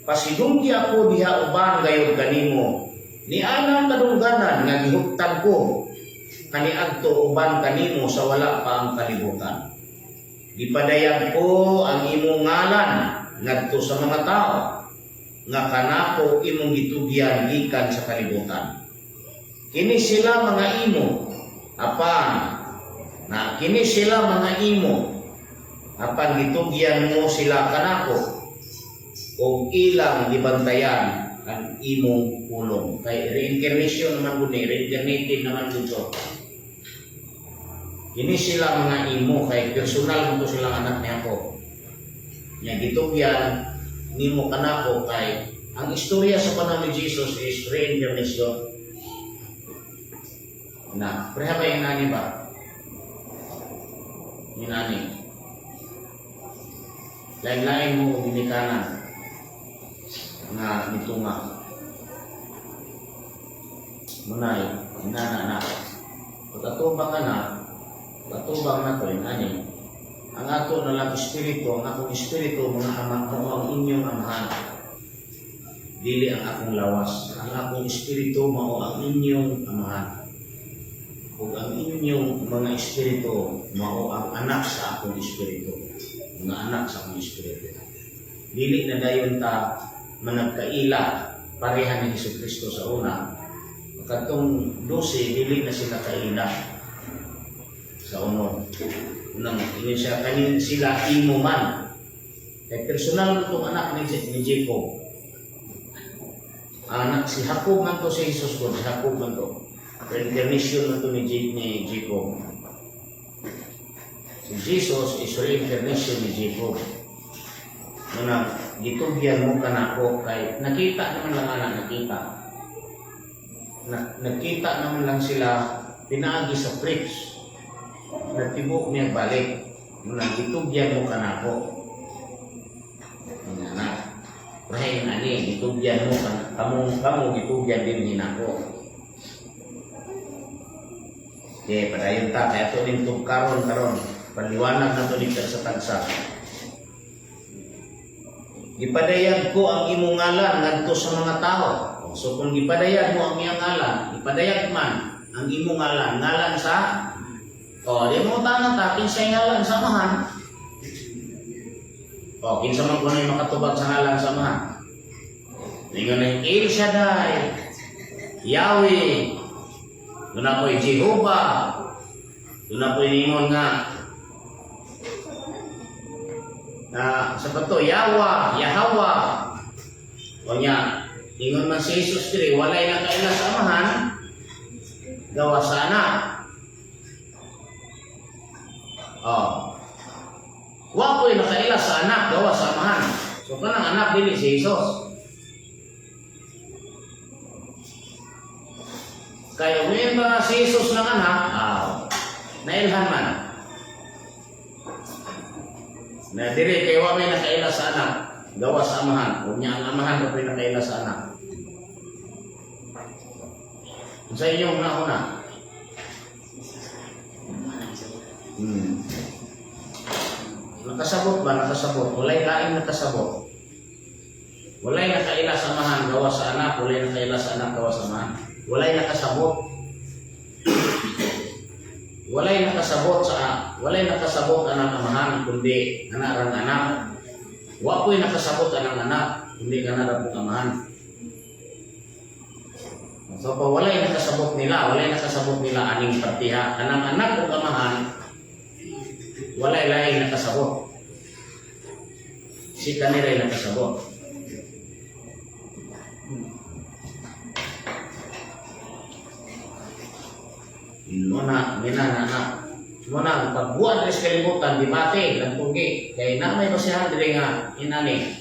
pasilunggi ako diha uban gayud kanimo. Ni anang kadungganan nga gihuptan ko kaniadto uban kanimo sa wala pa ang kalibutan. Gipadayag ko ang imong ngalan ngadto sa mga tao nga kanako imong gitugyan gikan sa kalibutan. Kini sila mga imo apan kini sila mga imo apan gitugyan mo sila kanako ug ilang gibantayan ang imong pulong. Kay reincarnation naman gud ni, reincarnated naman gud. Kini sila mga imo kay personal mo silang anak ni ako. Nya gitugyan nimo kanako kay ang istorya sa panahon ni Jesus is reincarnation. Na, preha ba yung nani ba? Yung nani. Lain-lain mo binikanan na nitunga. Munay, inana na. Pagkatubang ka na, patubang na ko yung nani. Ang ato na lang espiritu, ang akong espiritu, mga ama, ang inyong amahan. Dili ang akong lawas. Ang akong espiritu, mao ang inyong amahan. Kung ang inyong mga espiritu, mao ang anak sa akong espiritu. Mga anak sa akong espiritu. Dili na dayon ta managkaila pareha ni Hesukristo sa una. Katong 12, dili na sila kaila sa unod. Unang ini siya kanin sila imo man. Kay personal itong anak ni Jacob. Anak si Jacob man to si Jesus ko, si Jacob man to. Reincarnation man to ni Jacob. Si Jesus is reincarnation ni Jacob. Muna, gitugyan mo ka na ako kay nakita naman lang anak, nakita. Nakita naman lang sila pinaagi sa preach. Nagtibok niya balik. Muna, gitugyan mo ka na ako. Mga anak. Prahay nga ni, gitugyan mo ka kamu gitugyan din hinako. Okay, padayon ta, kaya ito din karon paliwanag na ito din sa tagsa. Gipadayag ko ang imong ngalan ngadto sa mga tao. So kung gipadayag mo ang iyang ngalan, ipadayag man ang imong ngalan sa di mo tanong ta kinsa ngalan sa amahan. Kinsa man kuno makatubag sa ngalan sa amahan. Ningon El Shaddai, Yahweh, Doon na po'y Jehovah. Doon na po'y ningon nga sa pato, Yawa, Yahawa. O niya, ingon man si Jesus diri, walay na kaila sa amahan, gawa sa anak. Wa ko'y nakaila sa anak, gawa sa amahan. So kanang anak dili si Jesus. Kaya ngayon ba si Jesus ng anak, nailhan man. Na diri kay wa may nakaila sa anak, gawa sa amahan. Huwag niya ang amahan na pinakaila sa anak. Sa inyong una. Nakasabot ba? Nakasabot. Walay laing nakasabot. Walay nakaila sa amahan, gawa sa anak. Walay nakaila sa anak, gawa sa amahan. Walay nakasabot. Walay nakasabot anang amahan, kundi anarang anak. Wa ko'y nakasabot anang anak, kundi anarang amahan. So pa walay nakasabot nila aning partiha. Anang anak ug amahan, walay lain nakasabot. Si kanila nakasabot. Muna ang pagbuhat ng kalibutan, di mati, lang pugi. Kaya na may basihan dili nga, inani.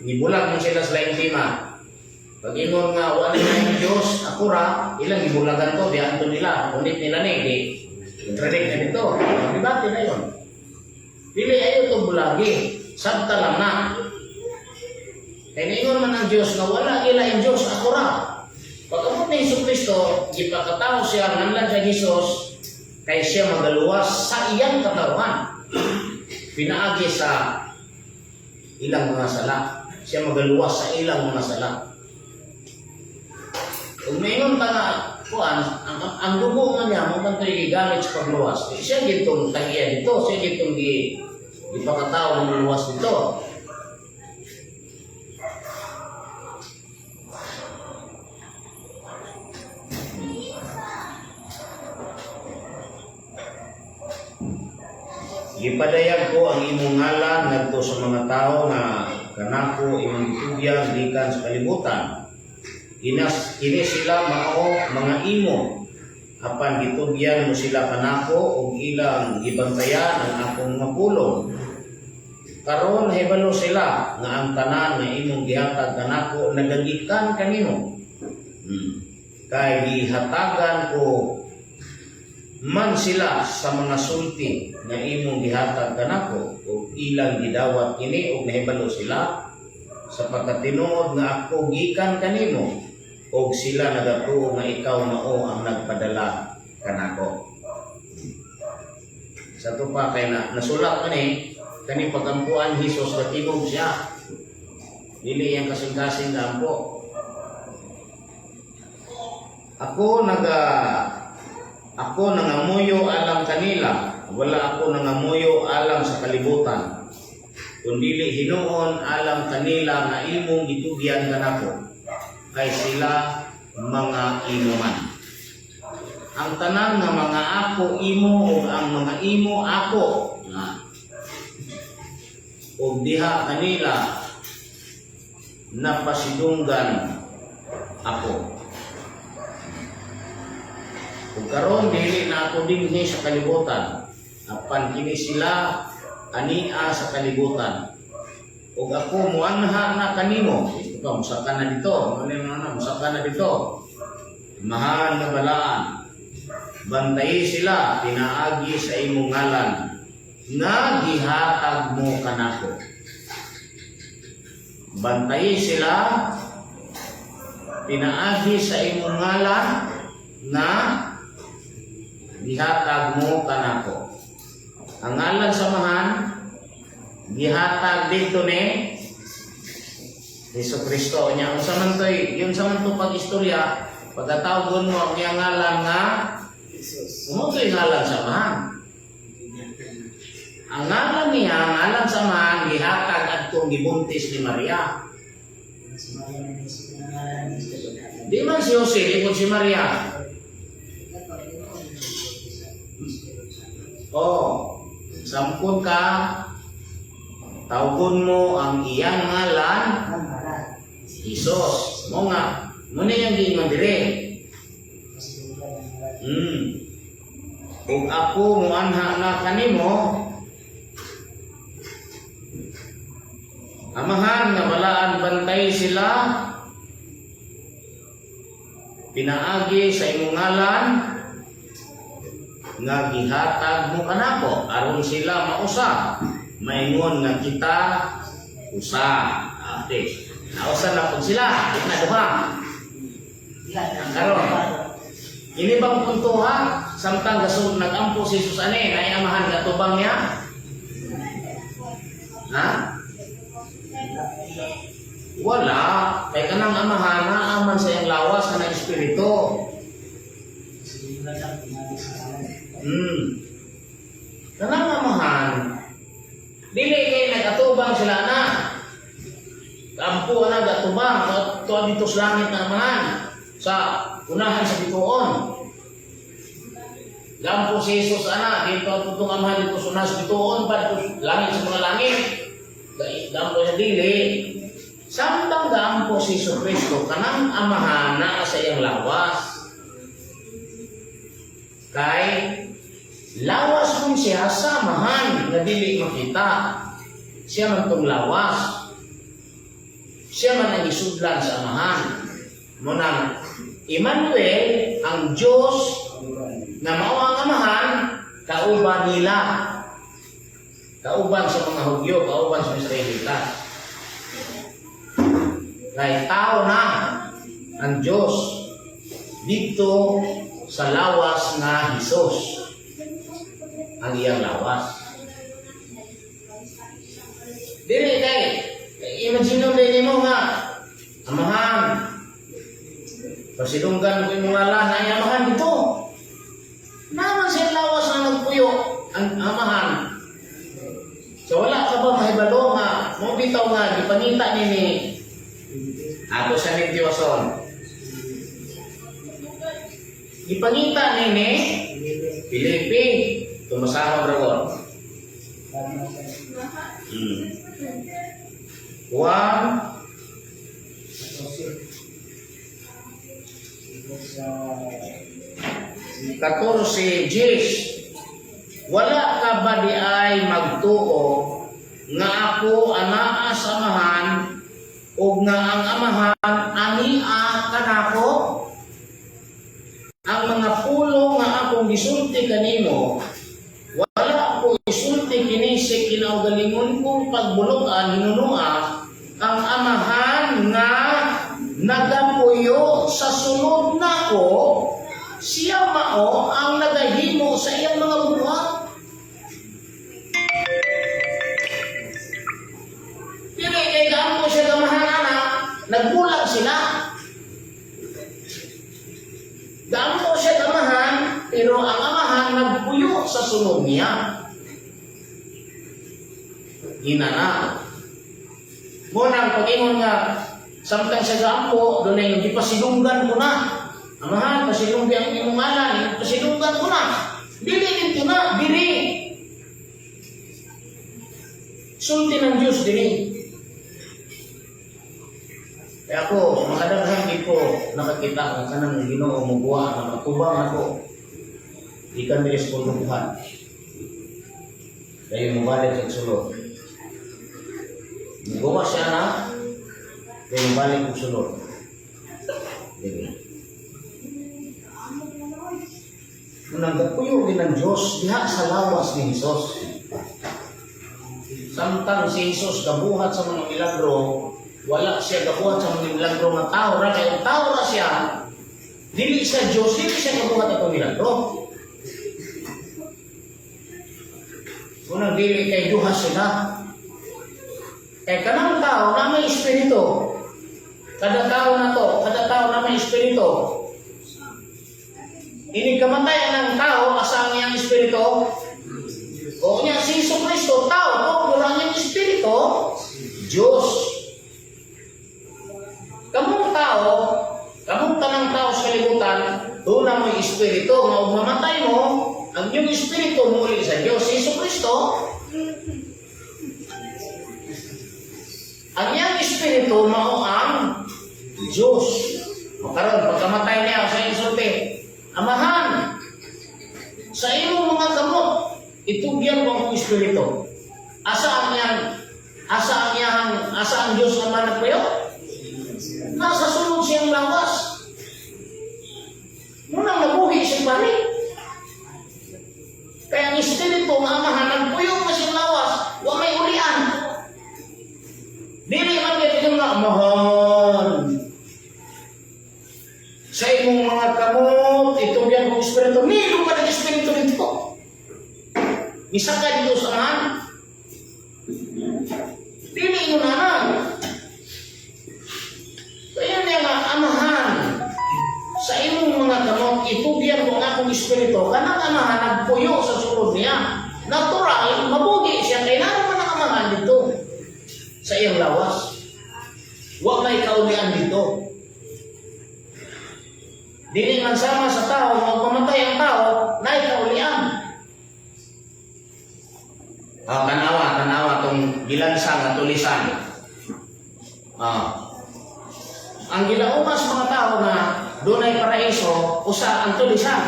Gibulag mo sila sa laing lima. Pag ingon nga, wala na yung Diyos, akura, ilang gibulagan ko, di anto nila, ulit nila di contradict na dito. Di mati na yun. Dili ayaw itong bulagi, sabta lang na. Kaya ingon man ang Diyos nga, wala ila yung Diyos, akura. Pagkamot ni Jesucristo, ipakatao siya nanlan sa Jesus, kaya siya magaluwas sa iyang katawan. Pinaagi sa ilang mga sala. Siya magaluwas sa ilang mga sala. Kung mayroon ka nga, ang dugo nga niya, mo ito gigamit sa pagluwas. Siya gitong tagiya dito, siya gitong ipakatao ng luwas dito. Gipadayag ko ang imong ngalan ngadto sa mga tao na kanako imong gitugyan gikan sa kalibutan. Kini sila mao mga imo. Apan gitugyan mo sila kanako ug ilang gibantayan ang akong mapulong. Karon nahibalo sila nga ang tanan nga imong gihatag kanako nagagikan kanimo. Kay gihatagan ko man sila sa mga sulti na imong gihatag kanako ug ilang gidawat kini ug nahibalo sila sa pagkatinuod nga ako gikan kanimo ug sila nagatuo nga ikaw mao ang nagpadala kanako. Sa to pa kay nasulat kani pagampuan Hesus nga tibog siya. Dili yang kasing-kasing na ampo. Ako nangamuyo alang kanila, wala ako nangamuyo alang sa kalibutan. Kundili hinuon alang kanila nga imong gitugyan kanako, kay sila mga imo man. Ang tanan nga mga ako imo ug ang mga imo ako nga. Ug diha kanila napasidunggan ako. Kung karon dili na ako dinhi sa kalibutan, apan kini sila ania sa kalibutan. Ug ako muanha na kanimo. Ito pa musaka na dito. Musaka na dito. Mahal na balaan. Bantayi sila pinaagi sa imong ngalan nga gihatag mo kanako. Bantayi sila pinaagi sa imong ngalan nga gihatag mo kanako. Ang ngalan samahan gihatag dito ni Jesucristo nya. Unsa man toy, yun sa man to pag-istorya, pagkatawgon mo ang iyang ngalan nga Jesus. Mo toy ngalan samahan. Ang ngalan niya, ang ngalan samahan gihatag adtong gibuntis ni Maria. Di man si Jose, di man si Maria. Oh, sampun ka tawgon mo ang iyang ngalan Isos. Mo nga, muna yung gingon dire. Kung ako muanha na kanimo, amahan nga balaan bantay sila, pinaagi sa imong ngalan, nga gihatag mo kanako aron sila mausa maingon nga kita usa. Okay, nausa na pud sila na duha karon ini bang puntuha samtang gasud nagampo si Jesus ani nay amahan gatubang niya ha wala kay kanang amahan na aman sa iyang lawas kanang espiritu. Kanang amahan dili kay nagatubang sila na kampo na gatubang to dito sa langit na amahan sa unahan sa bituon gampo si Jesus ana dito tutong amahan dito sa unahan sa bituon pa dito langit sa mga langit gampo sa dili samtang gampo si Jesus Kristo kanang amahan na sa iyang lawas kay lawas kung siya samahan na dili makita siya man tong lawas siya man ang isudlan sa amahan mo nang Emmanuel ang Diyos na mao ang amahan kauban nila kauban sa mga Hudyo kauban sa Israelita kay tao na ang Diyos dito sa lawas na Hesus ang iyang lawas. Dili kay imagine din mo nga amahan pasilunggan ko yung ngalan na amahan dito naman siya lawas na nagpuyo ang amahan so wala ka ba mahibalo nga mo bitaw nga gipanita nini ako sa nitiwason gipangita nini Filipi tumasama brawon Juan 14:10 wala ka ba di ay magtuo nga ako anaa sa amahan ug nga ang amahan ania kanako ang mga pulo nga akong gisulti kanimo wala ko isulti kini sa kinaugalingon kong pagbulogan hinunua ang amahan nga nagapuyo sa sulod nako siya mao ang nagahimo sa iyang mga buhat. Pero kay gaamo siya gamahan anak, nagbulag sila. Gaamo siya gamahan, pero ang amahan nagpuyo sa sulod niya. Hinana. Munang pag-ingon nga, samtang siya gaampo, doon ay gipasilunggan ko na. Amahan, pasilunggan ang imong ngalan, pasilunggan ko na. Dili dito na, dili. Sulti ng Diyos, dili. Kaya ako, makadaghan di ko nakakita ang kanang Ginoo mubuha na matubang ako. Ikan milis ko lubuhan. Kaya mubalik sa sulod. Mugawa siya na, kaya mubalik sa sulod. Dili. Nung nagpuyo din ng Diyos, diha sa lawas ni Jesus. Samtang si Jesus gabuhat sa mga milagro, wala siya gabuhat sa mga milagro na tao ra. Kaya tao ra siya, dili sa Diyos, dili siya gabuhat at milagro. Unang dili kay duha sila. Kaya kanang tao na may espiritu. Kada tao na to, kada tao na may espiritu. Ini kamatayan ng tao asa ang iyang espiritu. O niya si Jesu Kristo tao o mura niyang espiritu Diyos. Kamong tao, kamong tanang tao sa kalibutan, doon na mo espiritu nga ug mamatay mo, ang iyong espiritu muli sa Diyos, si Jesucristo, ang iyang espiritu mao ang Diyos. O karon pagkamatay niya sa insulti, Amahan, sa imong mga kamot, itugyan ko ang espiritu. Asa ang Diyos naman nagpayo? Nasa sunod siyang lawas. Munang nabuhi siyang bali. Kaya ang espiritu ng Amahan, nagpuyong na siyang lawas, huwag may ulian. Dili man kayo nga, Amahan. Sa imong mga kamot, itugyan ko ang espiritu. Nilo ka ng espiritu dito. Isa ka dito sa Amahan. Dili mo na. Kaya niya nga, Amahan, sa imong mga kamot, itugyan ko ang akong espiritu. Kanang Amahan, nagpuyo sa sulod niya. Natural, mabugi siya. Kailangan man ang Amahan dito sa iyong lawas. Huwag may kaulian dito. Dili man sama sa tao, magpamatay ang tao, na ikaulian. Tanawa tong gilansang at tulisan. Ang gilaumas mga tao na doon ay paraiso, usa ang tulisan,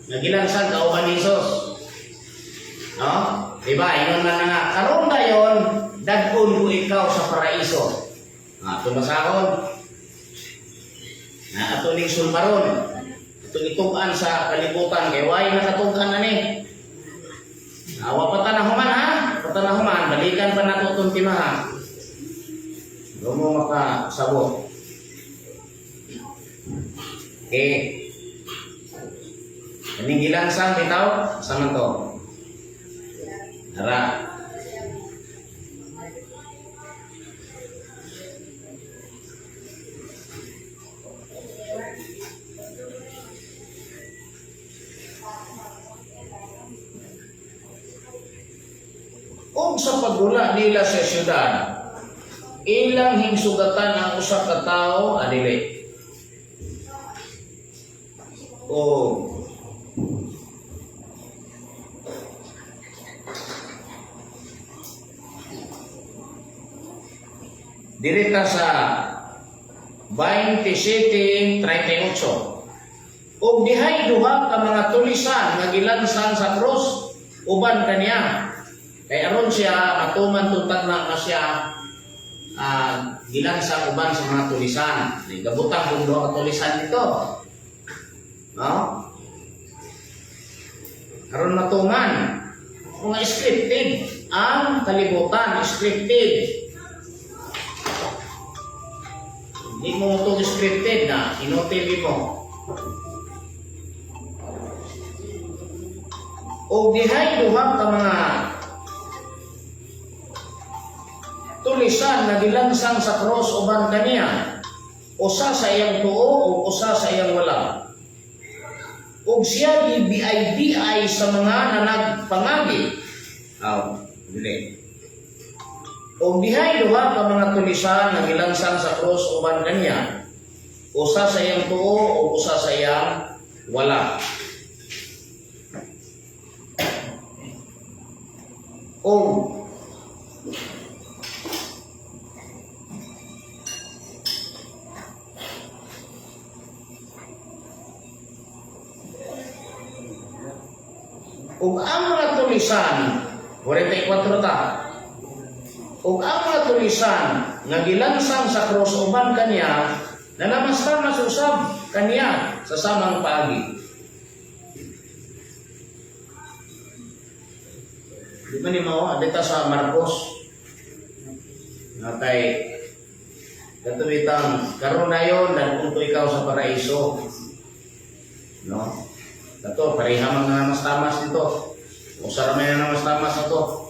na gilansang kauban ni Jesus. No? Diba? Inon na nga, karon dayon, dagkon ko ikaw sa paraiso. Tumasahon, na ato ning sulbaron, itong itukan sa kalibutan, kay way nakatukan na ni. Awa patanahuman ha? Patanahuman, balikan pa nato itong timahan. Doon mo makasabot. Okay. Kaning gilansang bitaw, saan to? Hara. Kung sa paggula nila sa syudad, ilang hingsugatan ang usa ka tawo adili. O dirita sa 27:38. Og dihay duha ka mga tulisan nga gilansan sa krus uban kaniya. Kaya aron siya matuman tuntag na siya gilansang uban sa mga tulisan. Gabutang kung duha ka tulisan dito. No? Aron matuman. Mga scripted. Ang kalibutan, scripted. Hindi mo itong scripted na inotibi mo. O dihay duha ka mga tulisan na gilansang sa cross uban kaniya, usa sa iyang tuo o usa sa iyang wala. Ug siya gibiay sa mga nanagpangagi. Dili. Ug dihay duha ka mga tulisan na gilansang sa cross uban kaniya, usa sa iyang tuo o usa sa iyang wala. Ug ang mga tulisan, 44 ta. Ug ang mga tulisan nga gilansang sa cross uban kaniya, nalamas-lamas usab kaniya sa samang paagi. Di ba ni mao adita sa Marcos? Natay katubitang karon dayon nagpunto ikaw sa paraiso. No? Dato, pareha mga namas-tamas dito. O saramay na namas-tamas na to.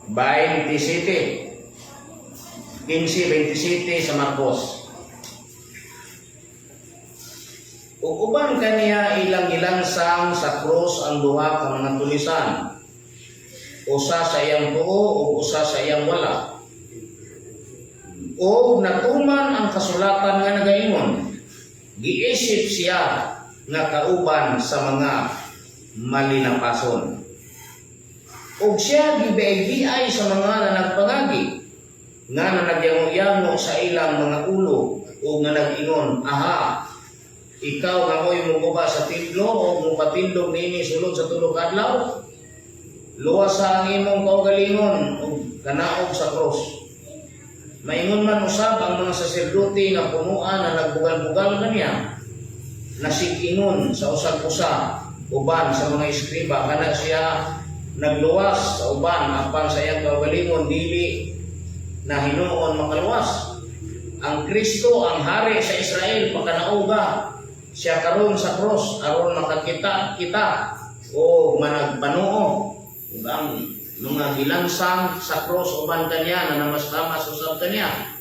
By 27 sa Marcos. Uban kaniya ilang gilansang sa krus ang duha ka mga tulisan, usa sa iyang tuo ug usa sa iyang wala. O natuman ang kasulatan nga nagaingon, giisip siya nga kauban sa mga malinapason. Ug siya gibaygiay sa mga nanagpangagi nga nanagyango-yango sa ilang mga ulo ug nga nag-ingon, aha, ikaw nga mo'y muguba sa templo o mupatindog nini sulod sa tulog adlaw, luwas sa ang imong kaugalingon ug kanaog sa cross. Maingon man usab ang mga saserdote nga punuan na nagbugal-bugal kaniya, nasig-ingon sa usag-usa uban sa mga eskriba kana siya nagluwas sa uban apan sa iyang kaugalingon dili na hinuon makaluwas. Ang Kristo ang hari sa Israel pagkanauga siya karon sa cross aron makakita kita o managpanuo ug ang mga gilansang sa cross uban kaniya na namas-tamas usab kaniya.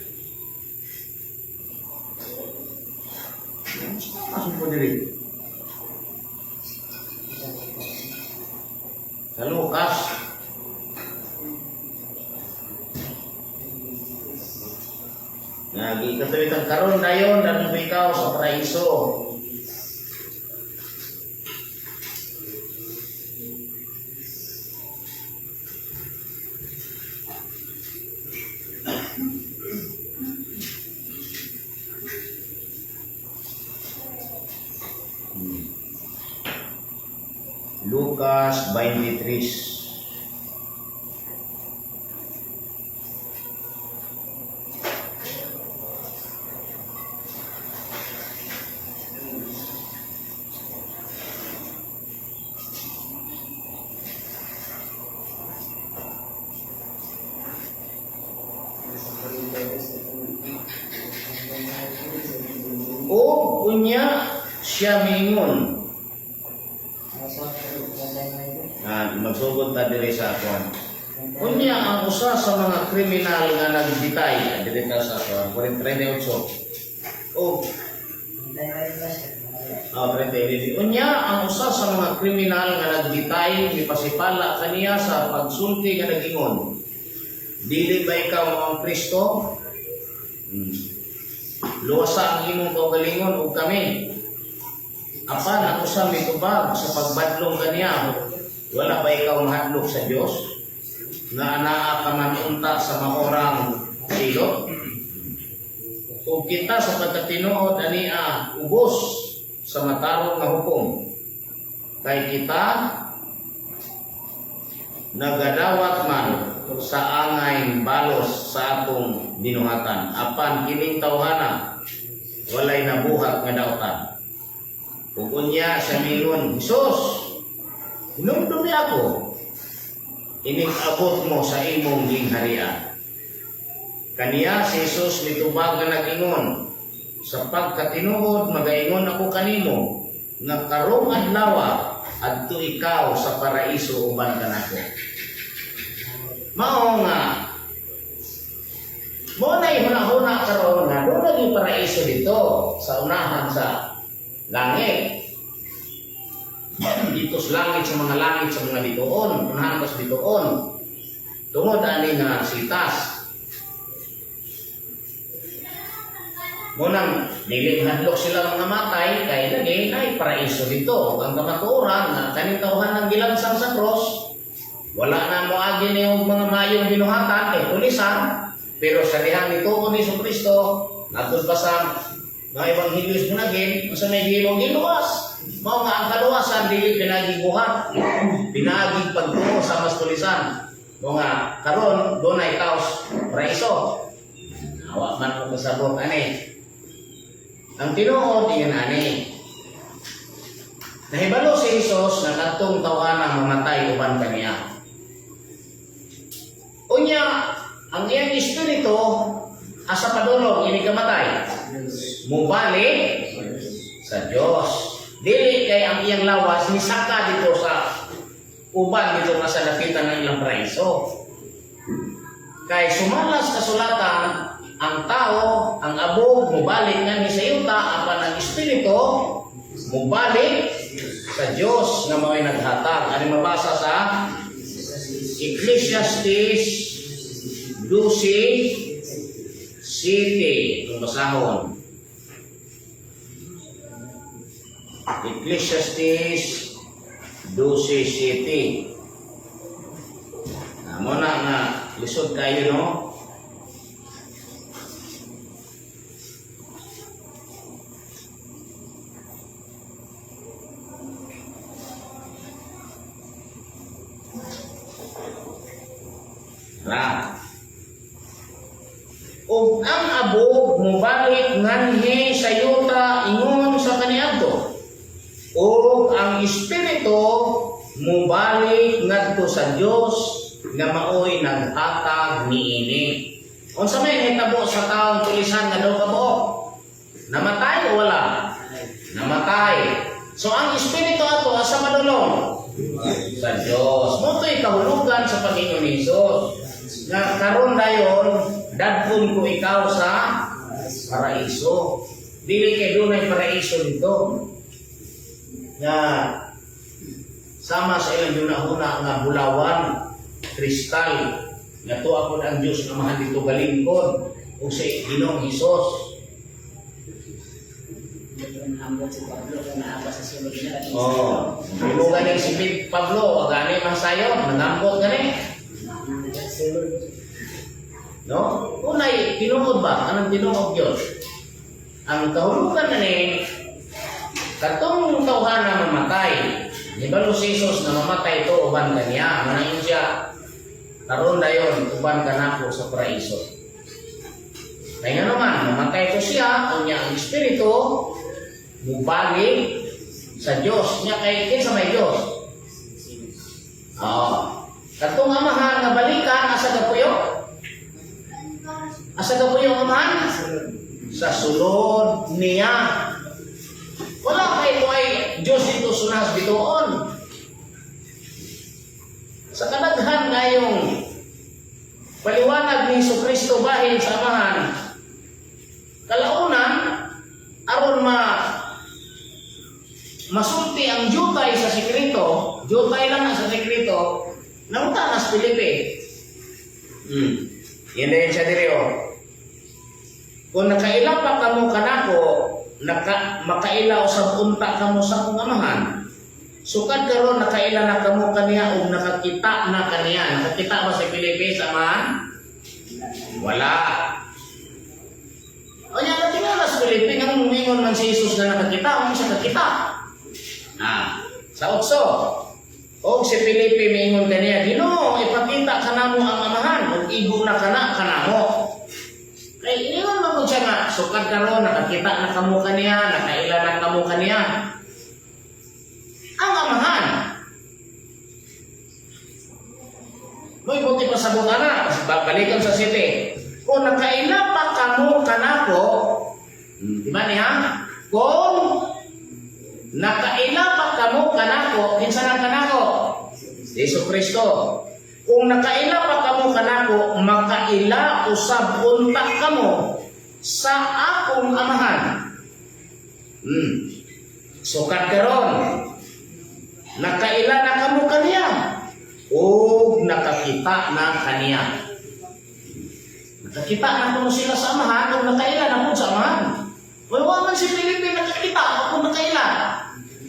Masuk po diri sa Lucas nga gikatulitan karon dayon dan ikaw sa paraiso. Lucas 23. O unya siya mingon. Magsugod ta diri sa akon. Unya ang usa sa mga kriminal nga nagbitay diri ta sa akon 38. O 38. Unya ang usa sa mga kriminal nga nagbitay gipasipala kaniya sa pagsulti nga nagingon, dili ba ikaw ang Kristo? Luwasa ang imong kaugalingon ug kami. Apan ako sa mitubag sa pagbadlong kaniya, wala ba ikaw mahadlok sa Dios nga anaa ka man unta sa maorang silot? Ug kita sa pagkatinuod ania ubos sa matarong nga hukom, kay kita nagadawat man sa angay balos sa atong binuhatan, apan kining tawhana walay nabuhat nga daotan. Ug unya sa mingon, Jesus, hinumdumi ako, inig-abot mo sa imong gingharian. Kaniya si Jesus mitubag nga nag-ingon, sa pagkatinuod magaingon ako kanimo, nga karong adlaw adto ikaw sa paraiso uban kanako. Mao nga mo na huna-huna karon nga doon naging paraiso dito sa unahan sa langit. Dito sa langit, sa mga langit, sa mga ditoon, unahan sa ditoon. Tungod ani nga sitas. Munang dili hadlok sila mga matay kay lagi ay paraiso dito. Ang kamatuoran nga kaning tawhan ng gilansang sa cross, wala na mo agi ni mga mayong binuhatan kay pulisan, pero sa dihan nito ni Kristo natud pa sa mga ebanghelyos gunagin sa may gilong giluwas. Mao nga ang kaluwasan dili pinagiguhat, pinagig pagtuo sa mas tulisan. Mao nga karon dunay taos paraiso. Awa man ko kasabot ani. Ang tinuod iyan ani. Nahibalo si Jesus na kadtong tawhana mamatay uban kaniya. Unya ang iyang espiritu asa padulong ini kamatay. Mubalik sa Dios. Dili kay ang iyang lawas ni saka dito sa uban dito nga sa lapitan ng ilang paraiso. Kay sumalas kasulatan ang tao, ang abog mubalik nga ni sa yuta apan ang espiritu mubalik sa Dios nga mao'y naghatag. Ani mabasa sa Ecclesiastes 12:7 kung basahon. Ecclesiastes 12:7. Muna nga lisod kayo, no? Ug ang abog mubalik nganhi sa yuta ingon sa kaniadto. Ug ang espiritu mubalik ngadto sa Dios nga maoy naghatag niini. Unsa may hitabo sa taong tulisan nga daw kabuok? Namatay o wala? Namatay. So ang espiritu ato asa madulong? Sa Dios. Moto'y kahulugan sa Panginoon Hesus. Nga karon dayon dadpon ko ikaw sa paraiso. Dili kay dunay paraiso dito. Nga sama sa ilang yunahuna nga bulawan, kristal, nga tuwa po ang Diyos na mahal dito galingkod o sa Ginoong Hesus. Oh, mo ganing si Pablo, gani man sayo, nangambot gani. No? Unay, tinuod ba? Anong tinuod Diyos? Ang kahulugan na ni, katong tauhan na mamatay, di ba si Jesus na mamatay ito, uban ka niya, manayin siya, karon dayon, uban ka na po sa paraiso. Kaya naman, mamatay ko siya, ang niya ang espiritu, mubalik sa Diyos. Niya kay kinsa may Diyos. Katong amahan nga balikan, asa ka puyo? Asa ka puyo amahan? Sa sulod niya. Wala kay ko ay Diyos dito sunas bitoon. Sa kadaghan ngayong paliwanag ni Jesucristo bahin sa amahan, kalaunan aron masulti ang jutay sa sekreto, jutay lang sa sekreto, namunta na sa Filipe. Yan din siya diri o. Kung nakaila pa kamo kanako, makailaw sa unta kamo sa akong amahan, sukad karon nakaila na kamo kaniya o nakakita na kaniya. Nakakita ba sa Filipe sa amahan? Wala. O yan natin nga sa Filipe, nga mingon man si Jesus na nakakita, o siya nakakita. Sa otso, o si Filipe mingon kaniya, Ginoo, ipakita ka na mo ang amahan, o ibo na ka na mo. Kaya iniwan mo siya nga, sukad karon nakakita na kamo kaniya, nakaila na kamo kaniya. Ang amahan. Mo'y buti pa sa buta na, balikan sa city. Kung nakaila pa kamo kanako, di ba niya? Kung nakaila pa kamo kanako, kinsa na kanako? Jesucristo. Kung nakaila pa kamo kanako, makaila usab unta kamo sa akong amahan. Sukad karon, nakaila na kamo kaniya, o nakakita na kaniya. Nakakita na kamo sila sa amahan, o nakaila na mo sa amahan. Wala man si Filipe nakakita, o nakaila.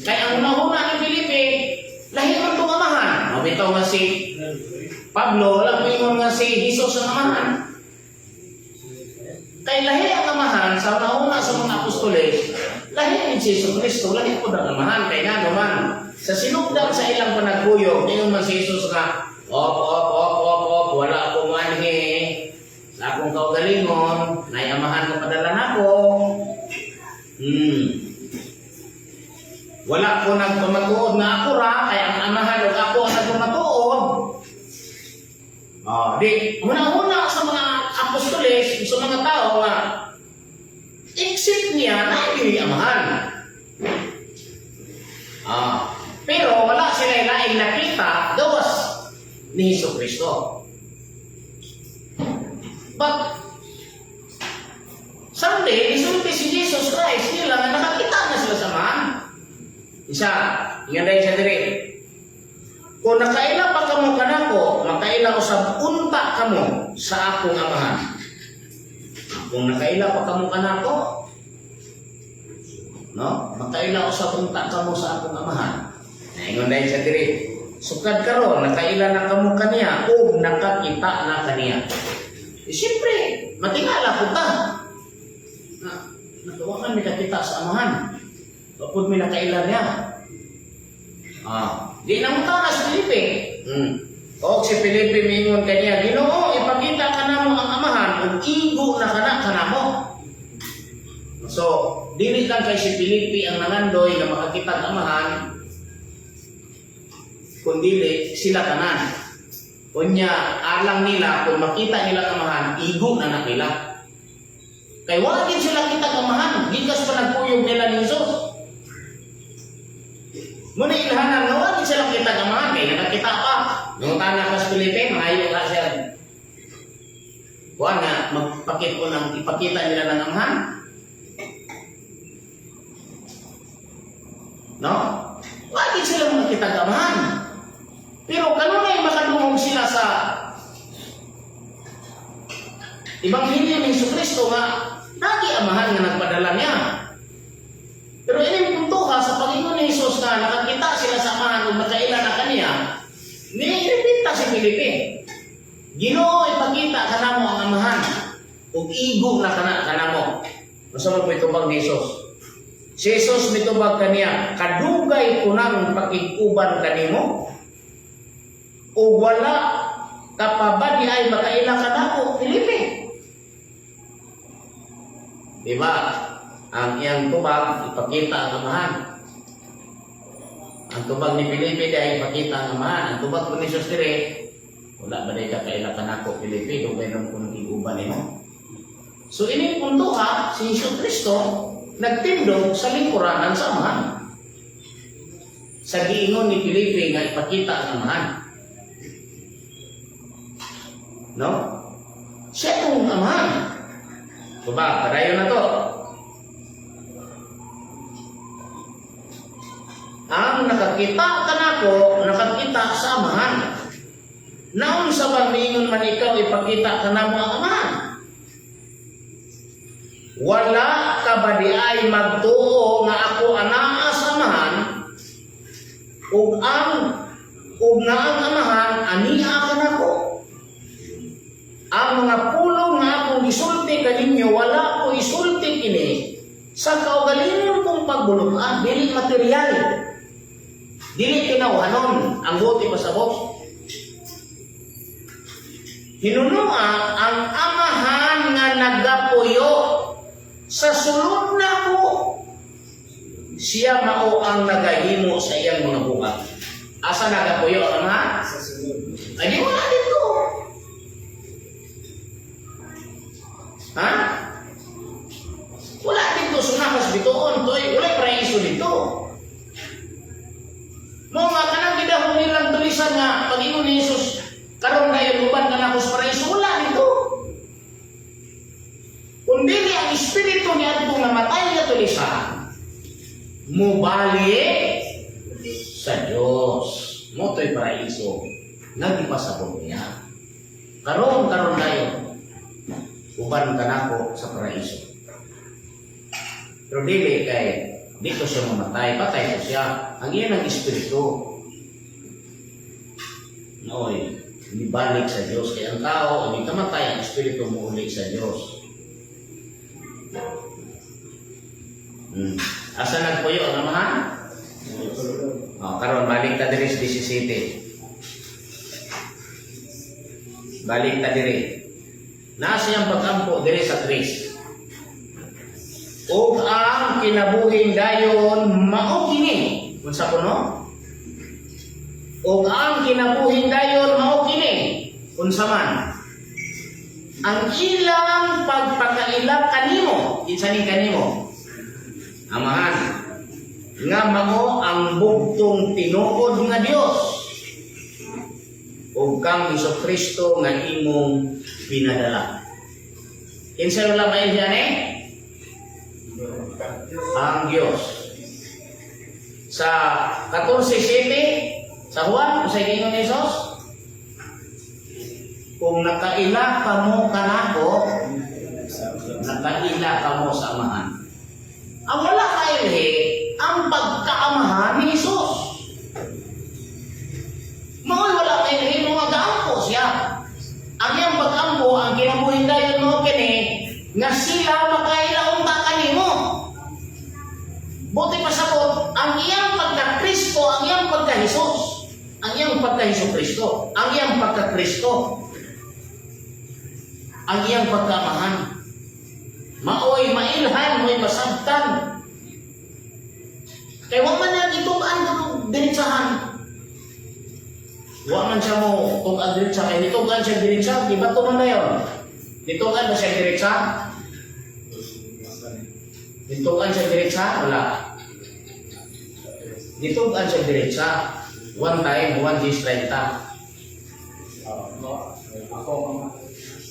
Kaya ang unahuna ni Filipe, lahi man itong amahan. Mabitaw nga si Pablo, wala mo yung nga si Jesus ang amahan. Kaya lahi ang amahan, sa unahuna sa mga apostoles, lahi ni Jesus Cristo, lahi po ang amahan. Kaya nga naman, sa sinugdan sa ilang panagkuyog, ngayon man si Jesus nga, op, wala akong manhi, sa akong kaugalingon, naiamahan na padala na ko. Wala ko nagpamatuod na ako ra, kaya ang amahan o ako ang nagpamatuod. Di, muna-una sa mga apostoles, sa mga tao nga, exit niya na hindi amahan. Pero wala sila laing nakita gawas ni Jesucristo. But someday, isulti si Jesus Christ, nila nga nakakita na sila sa amahan. Isa, Ingon dahil sa diri. Kung nakaila pa kamo kanako, makaila usab unta kamo sa akong amahan. Kung nakaila pa kamo kanako, no? Makaila usab unta kamo sa akong amahan. Ingon dahil sa diri. Sukad karon nakaila na kamo kaniya o nakakita na kaniya. Siyempre, matingala po ta. Nakawakan may kakita sa amahan. Kapag may nakailan niya. Di na mo ta si Felipe. O si Felipe mingon kaniya, Ginoo, ipakita ka na mo ang amahan ug igo na kana mo. So, dili lang kay si Felipe ang nangandoy na makakita ang amahan, kundi sila tanan. Kunya, alang nila, kung makita nila kamahan, igo na nakila. Kaya wala din sila kita kamahan, gikas pa nagpuyog nila ni Jesus. Muna ilhanan na wala din sila kita kamahan, kaya nakakita pa. Nung tanah ka sa Felipe, mahayo ka siya. Huwag nga, magpakit ko ng ipakita nila ng amahan. No? Wala din sila makita kamahan. Pero kanunay makadungog sila sa Ebanghelyo ni Jesucristo nga nagi amahan nga nagpadala niya. Pero ini punto ha sa Panginoon ni Jesus na nakakita sila sa amahan ug nakaila na kaniya, nirepita si Felipe. Ginoo, ipakita kanamo ang amahan ug igo na kanamo. Masama po itubag ni Jesus. Si Jesus mitubag kaniya, kadugay ko nang pakiguban kanimo. O wala kapabadi ay makaila ka na ako, Felipe. Diba? Ang iyang tubag, ipakita ang amahan. Ang tubag ni Felipe ay ipakita ang amahan. Ang tubag ko ni Jesus dire, wala ba na kakaila ka na ako, Felipe, dugay nang kung iguban mo. So, ini punto ha, si Jesus Kristo, nagtindog sa lingkuranan sa amahan. Sa giingon ni Felipe nga ipakita ang amahan. No? Siya itong amahan. Diba? Padayon na to. Ang nakakita ka na ko, nakakita sa amahan. Naon sa bamingon man ikaw, ipakita ka na mo ang amahan. Wala ka ba di ay magtuo nga ako anaa sa amahan, ug nga ang amahan, aniha ka na ko. Ang mga pulong nga akong isulti kaninyo, wala ko isulti kini sa kaugalingon kong pagbulukan, dili material, dili kinauhanon, ang buti pasabot. Hinunua ang amahan nga nagapuyo sa sulod na ko. Siya mao ang nagahimo sa iyang mga buhat. Asa nagapuyo ang amahan? Sa sulod. Ay, di wala dito. Ha? Wala dito sunakas bitoon, toy. Wala paraiso dito. Mga kanang gidahon nilang tulisan nga pag-ingon ni Jesus, karon kayo uban ka na ko sa paraiso, wala dito. Kundi ang espiritu niya itong namatay na tulisan, mubalik sa Diyos. Moto'y paraiso. Nagipasabot niya. Karon kayo. Uban ka na ko sa paraiso. Pero dili kay dito siya mamatay, patay ko siya. Ang iyan ang espiritu. Nooy, ibalik sa Diyos. Kaya ang tao, ang ikamatay, ang espiritu mo ulit sa Diyos. Asa nagpuyo ang amahan? Karon balik ta diri sa 17. Balik ta diri. Nasa siyang pag-ampo dire sa 3. O ang kinabuhing dayon mao kini. Unsa kuno? O ang kinabuhing dayon mao kini. Unsa man? Ang ilang pagpakaila kanimo, kinsa ni kanimo? Amahan. Nga mao ang bugtong tinuod nga Dios. O kang Jesucristo nga imong pinadala. Kinsa lang ba yan eh? Ang Diyos. sa 14:7 sa Juan sa ingon ni Jesus, kung nakaila ka mo kanako, nakaila ka mo sa amahan. Ang wala kailhi ang pagkaamahan ni Jesus. Mga wala kailhi mga gaampo siya. Ang iyang pag-ampo ang kinabuhin dayon mo kini nga sila makailaong ta kanimo. Buti pa sabot ang iyang pagka-Kristo, ang iyang pagka-Jesus, ang iyang pagka-Hesus-Kristo, ang iyang pagka-Kristo, ang iyang pagkaamahan. Maoy mailhan, mo'y masabtan. Kaya huwag man yan itugaan kung diritsahan. Huwag man siya mo tugaan diritsa. Kaya ditugaan siya diritsa, di ba tuman na yun? Ditugaan ba siya diritsa? Ditugaan siya diretsa? Wala. Ditugaan siya diretsa. One time, one is 30.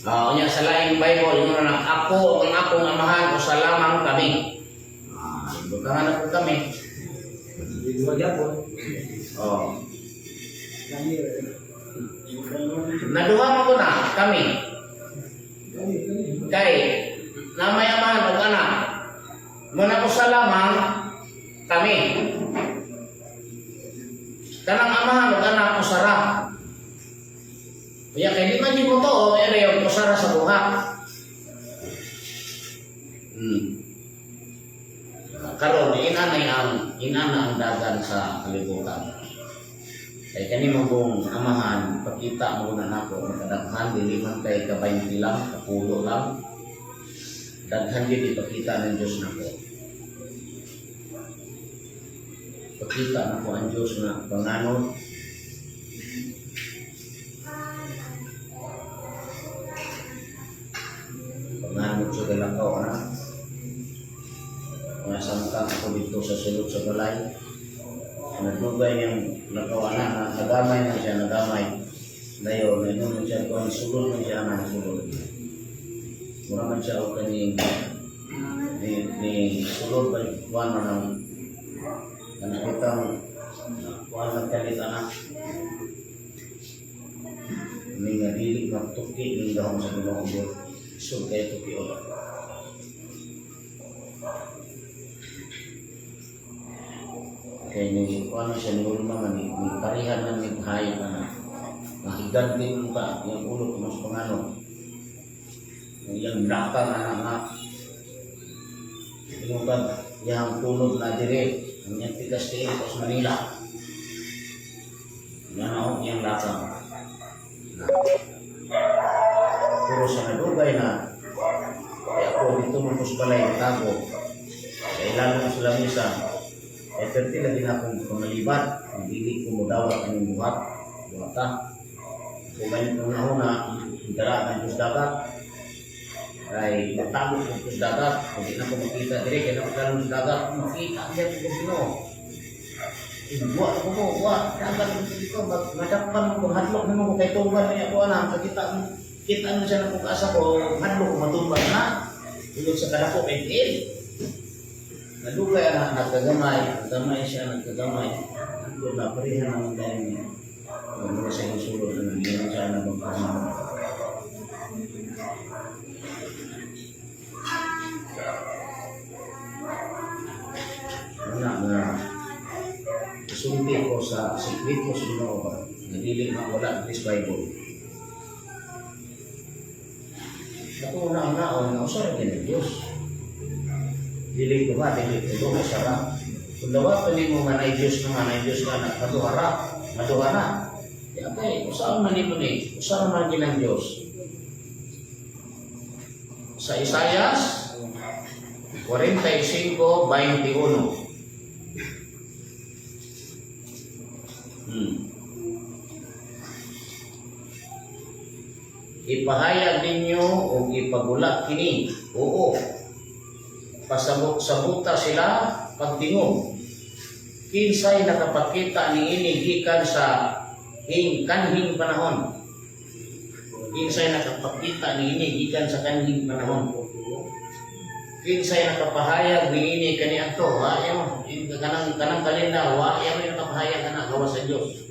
Kanya sa laing Bible, yung na ako, ang akong amahan, o sa lamang kami. Bukangan na po kami. Naduha mo ko na, kami. Kay, na may amahan, o anak. Muna ko sa lamang, kami. Kanang amahan, o anak ko sarap. Kaya kaya di man din mo to, ere yung kusara sa buhak. Karon, inana ang dagan sa kalibutan. Kaya kanimo kong amahan, pakita mo na nako, kadaghan, dili man kay kabaynti lang, kapulo lang. Daghan din ipakita ng Diyos nako. Pakita na po ang Diyos na panganod. Panganod sa galakaw, anak. Nasamtang ako dito sa sulod sa balay. Nagdugay niyang lakaw, anak, na nagamay na siya, nagamay. Dayo, nainom na siya, kung sulod na siya, anak, sulod. Mura man siya o kaning ni sulod ba kuwan man ang kanakitang kuwan ng kalit, anak. May narilig magtuki ng dahong sa bilanggo. So, kaya tuki o. Kaya ni kuwan siya ni ulma man, ni parihan ng naghahay na mahigad din ka, yung ulo mas pangano. Yang belakang anak-anak inuban yang tulog na dire yang tigas di Pos Manila yang belakang puro sa nadugay na kaya ako dito mapos balay tago kaya lalo na sila misa kaya perti lagi na akong pangalibat hindi ko mudawa kanyang buhata kung ganyan kong nahuna hindaraan ng dagat ay matabo ko sa dagat, hindi na ko makita dire, kaya nakalong sa dagat, makita niya ko sino. Buwa ko mo, buwa, dagat ko dito, madapan mo, hadlok naman ko kay tuban niya ko, alam, kita mo siya na kung kaasa ko, hadlok ko, matuban na, tulog sa kadako, kay Tiil. Nadugay anak, nagkagamay siya, nagkagamay. Ang na, parihan naman dahil niya. Kung sa yung sulod na nangyayang siya na magpapasama. Na sumpi ko sa sikreto sa Ginoo ba na dili mawala ang Bible. Ako na ang naon na usara din ng Diyos. Dili ko ba, dili ko ba sarap. Kung dapat pa mo nga na Diyos naman, ay Diyos ka na maduhara. Kaya kay, usara man ito ni, usara man din ang Diyos. Sa Isaias 45:21 Ipahayag ninyo o ipagulak kini. Oo. Pasabot-sabuta sila pagtingog. Kinsay nakapakita niini gikan sa kanhing panahon. Kinsay nakapakita niini gikan sa kanhing panahon. kinsay nakapahayag niini kani adto wa yo kanang kalina wa yo nakapahayag kana gawas sa Dios.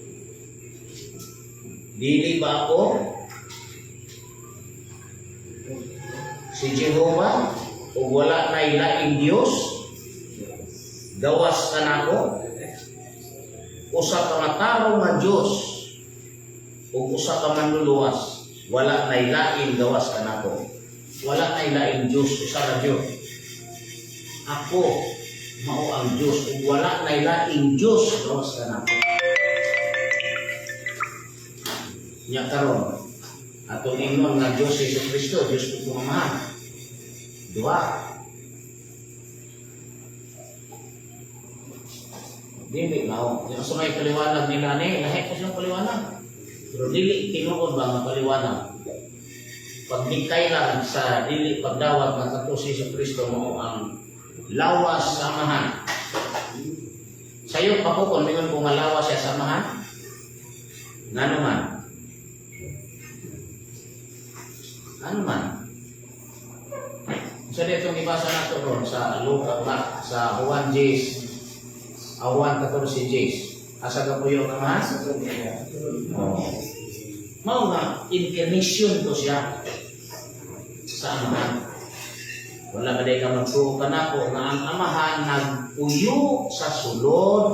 Dili ba ako si Jehovah o wala na ilaing Dios gawas kanako? Usa ka matarong nga Dios o usa ka manluluwas, wala na ilaing gawas kanako. Wala na ilaing Diyos, usa ra Dios. Ako mao ang Diyos ug wala na ilaing Diyos gawas kanako. Nya karon atong ingon nga Diyos Hesus Kristo, Diyos ug Amahan. Dua. Dili mao. Yung sa may paliwanag nila ni, lahi ko silang paliwanag. Pero dili tinuod ba nga paliwanag? Pagdikay lang sa dili pagdawat ng kanto si Hesus Kristo mo ang lawas samahan. Sayo pa ko kung mingon ko nga lawas siya samahan. Ngano man? Ano man? So dito ibasa nato ron sa Luka sa Juan 10 Awan 14 Jes. Asa ka po yung amahan? Oh. Mao nga incarnation to siya sa amahan. Wala ba day ka magtuo ka na po nga ang amahan nagpuyo sa sulod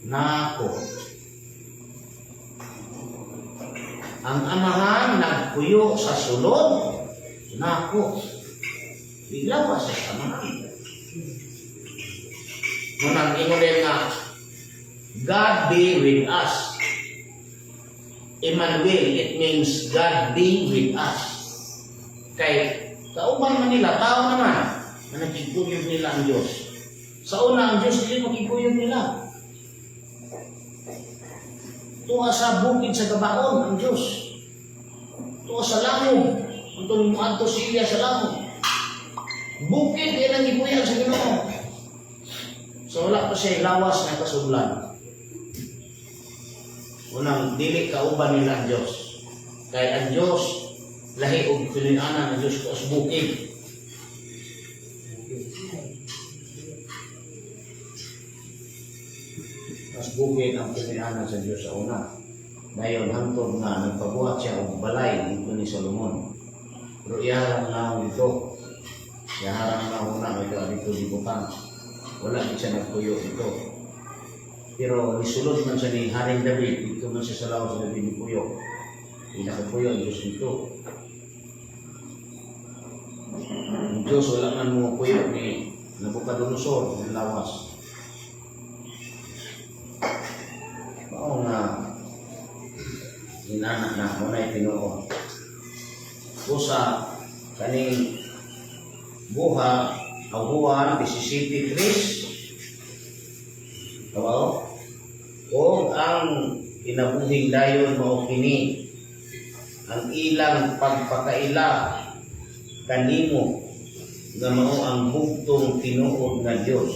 nako. Ang amahan nagpuyo sa sulod nako. Bigla pa sa amahan. Munang ingon nga God be with us. Emmanuel, it means God be with us. Kay kauban man nila, tao naman, na nakikuyog nila ang Diyos. Sa una, ang Diyos hindi makikuyog nila. Tuwa sa bukid sa gabaon, ang Diyos. Tuwa sa lamog, ang muadto siya sa lamog. Bukid, yan ang ikuyag sa Ginoo. So wala pa siya lawas na kasudlan. Unang dili kauban nila ang Diyos. Kaya ang Diyos lahi og pilianan ng Diyos ko as bukid. As bukid ang pilianan sa Diyos sa una. Dayon hangtod nga nagpabuhat siya og balay dito ni Solomon. Pero iharang na ito. Iharang na una ito dito di butang. Wala din siya nagpuyo ito. Pero nisulod man siya ni Haring David, dito man siya sa lawas na binipuyo. Pinakapuyo ang Diyos nito. Ang Diyos wala man mo puyo ni Nabucodonosor ng lawas. Mao nga inanak na mo na itinuod. Usa kaning buha Juan 17:3 Tawo o ang kinabuhing dayon mao kini ang ilang pagpakaila kanimo nga mao ang bugtong tinuod nga Dios.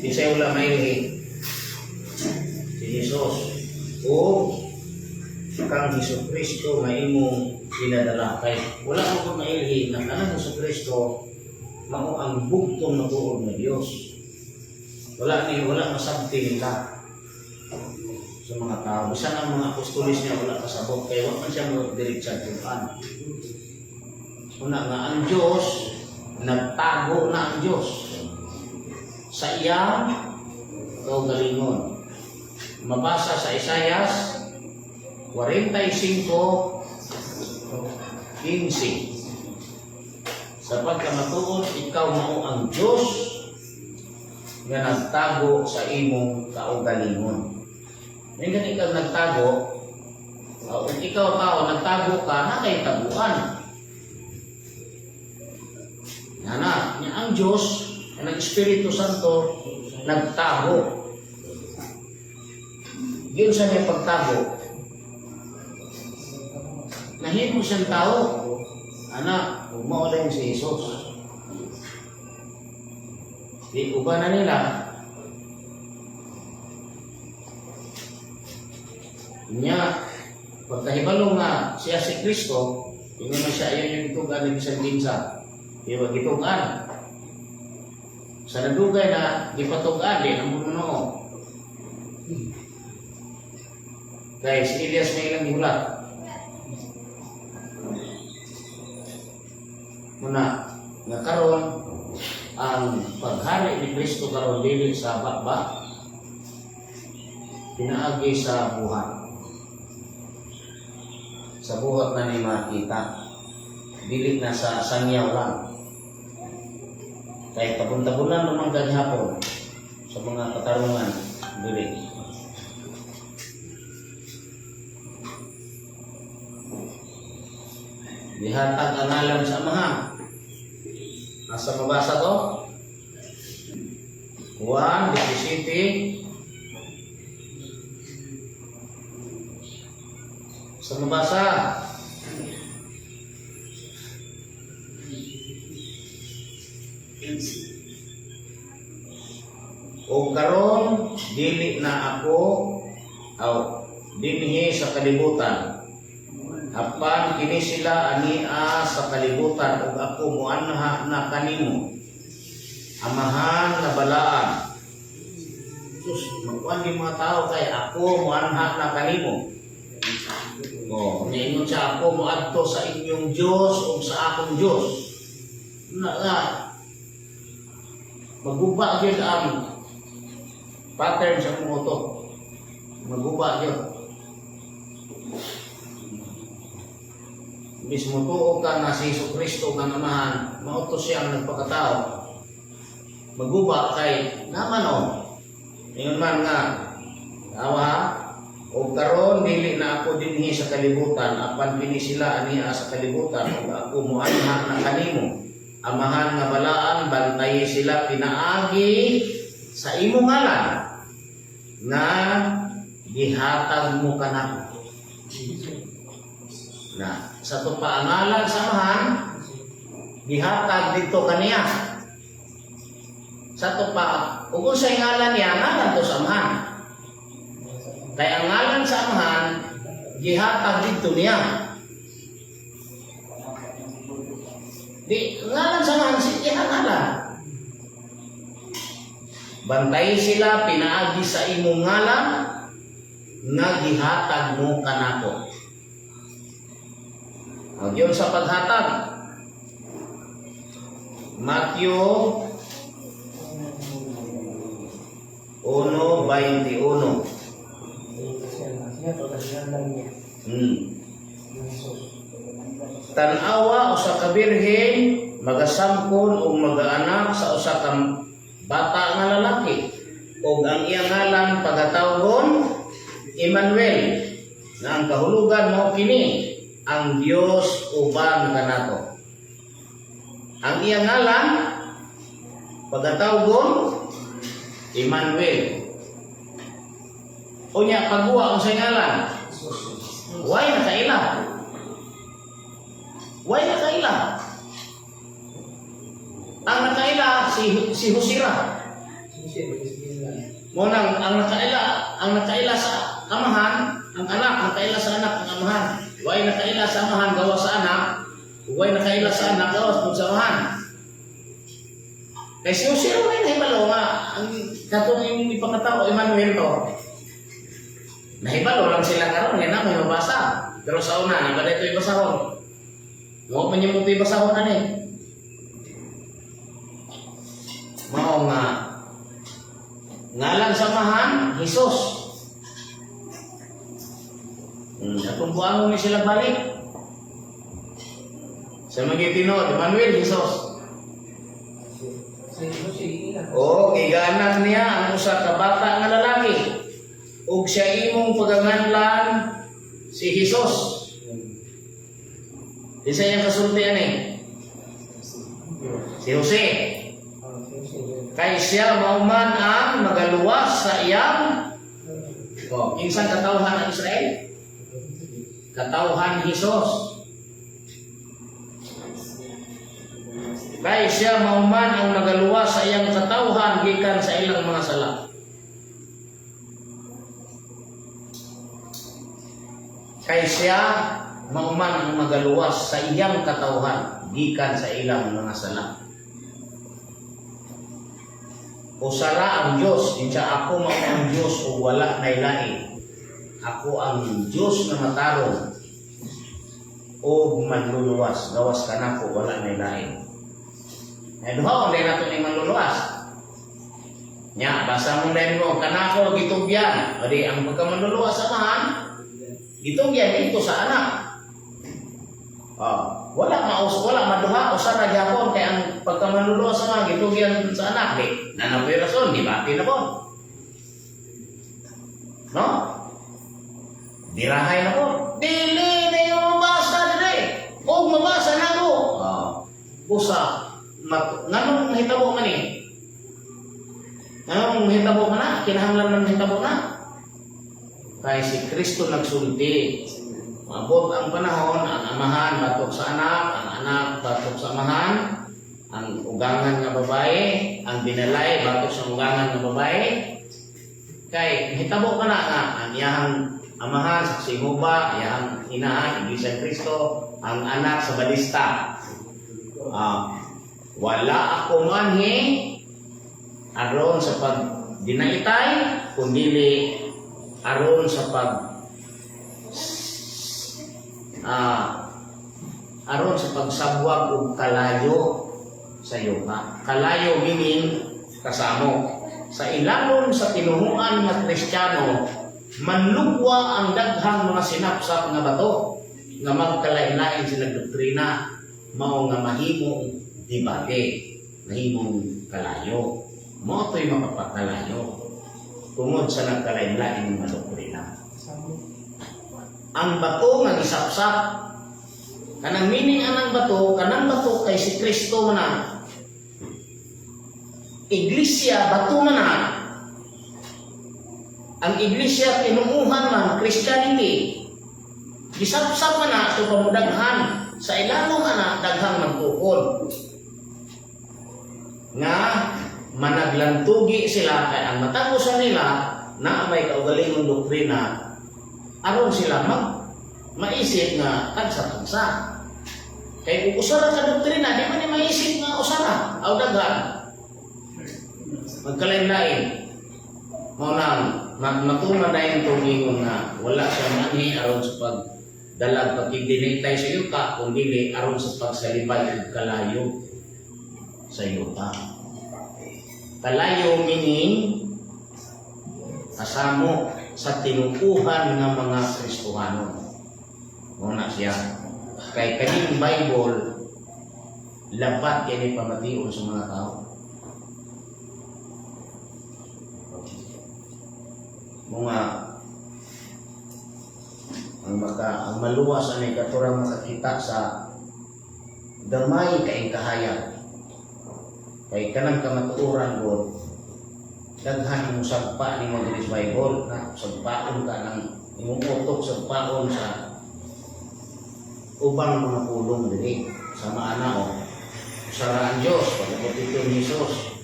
Bisay wala mailhi si Jesus o kang Hesus Kristo nga imong pinadala kay wala mo kung mailhi na kanang Hesus Kristo mao ang bugtong na tuod ng Dios. Wala masabti nila sa mga tao. Bisan ang mga apostolis niya wala kasabot kay wala man siya mo diretsa tuan. Una nga ang Dios nagtago na ang Dios sa iyang kaugalingon. Mabasa sa Isaias 45:15 sa pagkamatuod ikaw mao ang Diyos nga nagtago sa imong kaugalingon. Ngayon ikaw nagtago, kung ikaw tao nagtago ka, na kay taguan. Yan ang Diyos, ang Espiritu Santo, nagtago. Yun sa may pagtago. Nahimo siyang tao. Anak, umaulay si Jesus. Di uba na nila. Nya, pagkahibalo nga siya si Kristo, Hindi man siya yun yung itugan ng isang ginsa. Iwag itugan. Sa nadugay na ipatugan din ang muno. Guys, si Elias may ilang gihulat. Muna, nga karon ang paghari ni Kristo karon dili sa bakba, pinaagi sa buhat. Sa buhat na ni makita, dili na sa sangyaw lang. Kahit tabon-tabunan naman ganyapon sa mga katarungan, dili. Dihatag ang ngalan sa Amahan. Asa mabasa to? Juan 17. Sa mabasa. O karon dili na ako dinhi sa kalibutan. Apan kini sila ania sa kalibutan ug ako muanha na kanimo. Amahan na balaan. Sus, magkuhan yung mga tao kay ako muanha na kanimo. O, niingon siya ako muadto sa inyong Diyos o sa akong Diyos. Maguba yun ang pattern sa mga ito. Maguba yun. Mismo tuo ka na si Jesu Kristo ng Amahan, mautos siya ang nagpakatao. Maguba kay naman o. Ngayon man nga, tawa, o karon dili na ako dinhi sa kalibutan, apan kini sila ania sa kalibutan, ug ako muanha na kanimo. Amahan nga balaan, bantayi sila pinaagi sa imong ngalan nga gihatag mo kanako. Na sa tupaangalan sa Amahan, gihatag dito kaniya. Sa tupa, kung sa ngalan niya, ngalan to sa Amahan. Kaya ang ngalan sa Amahan, gihatag dito niya. Di, ngalan sa Amahan, siya ngalan. Bantay sila, pinaagi sa imong ngalan, nga gihatag mo kanako. Ang yun sa paghatag. Matthew 1:21. Tanawa usa ka birhen magasamkon o magaanak sa usa ka bata nga lalaki ug ang iyang ngalan pagatawgon Emmanuel, nga ang kahulugan mo kini ang Dios uban kanato. Ang iyang ngalan pagatawgon Emmanuel. Unya pagbuwa ang sa ngalan. Why nakaila? Why nakaila? Ang nakaila si Hosira. Munang ang nakaila sa Amahan, ang anak nakaila sa anak ng Amahan. Why nakaila sa Amahan gawa sa anak? Why nakaila sa anak gawa sa Amahan? Kaya si Hosira may nahibalo nga ang katong yung ipakatao Emmanuel to. Nahibalo lang sila karon nga na may mabasa. Pero sa una, nagada ito ibasahon. Huwag man yung ito ibasahon na ni. Mao nga ngalan sa Amahan, Jesus. Atong buang mo sila balik. Sa mga tinod, Emmanuel, Jesus. O, giganan niya ang usa ka bata nga lalaki. Ug siya imong paganganlan si Jesus. Isa yung kasultian si Jose. Kay siya mauman ang magaluwas sa iyang insang katawhan ng Israel. Katawhan Jesus. Kay siya mauman ang magaluwas sa iyang katawhan gikan sa ilang mga sala. Kay siya mauman ang magaluwas sa iyang katawhan gikan sa ilang mga sala. Usara ang Dios, dinsa ako mao ang Dios o wala nay lain. Ako ang Dios na matarong o manluluwas, gawas kanako wala nay lain. Ay duha on nato ni manluluwas. Nya basa mo din mo kanako gitugyan, adi ang pagkamanluluwas samahan gitugyan ito sa anak. Wala maduha usara gyapon kay ang pagkamanluluwas sama gitugyan sa anak di. Nanapoy rason di bati na po. No? Dirahay na po. Dili na yung mabasa dili. O mabasa na ko. Usa nganong mahitabo man eh. Nganong mahitabo man na, kinahanglan man mahitabo na. Kay si Kristo nagsulti. Maabot ang panahon, ang amahan batok sa anak, ang anak batok sa amahan, ang ugangan nga babae, ang binalay batok sa ugangan nga babae. Kay mahitabo ka na nga ang iyang amahan sa Jehovah, iyang ina, Iglesia Kristo, ang anak sa balista. Wala ako manhi aron sa pagdinaitay, kundi aron sa aron sa pagsabwag og kalayo sa yuha. Kalayo meaning kasamo. Sa ilalom sa tinuhuan nga Kristiyano, manlugwa ang daghang mga sinapsap nga bato nga magkalain-lain sila doktrina mao nga mahimong debate, mahimong kalayo. Mao to'y mapapakalayo tungod sa nagkalain-lain nga doktrina. Ang bato nga gisapsap, kanang meaning anang bato, kanang bato kay si Kristo man. Iglesia bato man. Ang iglesia tinuuhan man, Christianity. Gisapsap man na ito pamudaghan sa ilalong daghang magtukod. Nga managlantugi sila kay ang matagusan nila na may kaugalingong doktrina aron sila maisip nga tagsa-tagsa. Kay kung usara ka doktrina, di man ni maisip nga usara aw daghan. Magkalain-lain. Mao nang matunga dayon tugingon nga wala siya manhi aron sa pagdalag pagkidinitay sa yuta kundi aron sa pagsalibay ug kalayo sa yuta. Kalayo meaning kasamo sa tinukuhan ng mga Kristohano. Muna siya. Kay kaning Bible, lapat yan pamatiun sa mga tao. Mga ang maluwas anay katurang makakita sa damay kaing kahayag. Kay kanang kamatuoran ko, daghan mo sagpa ni mo sa Bible na sagpaon ka ng imong utok sagpaon sa ubang mga pulong diri sa maana o saraan Dios pagabot ito ni Jesus.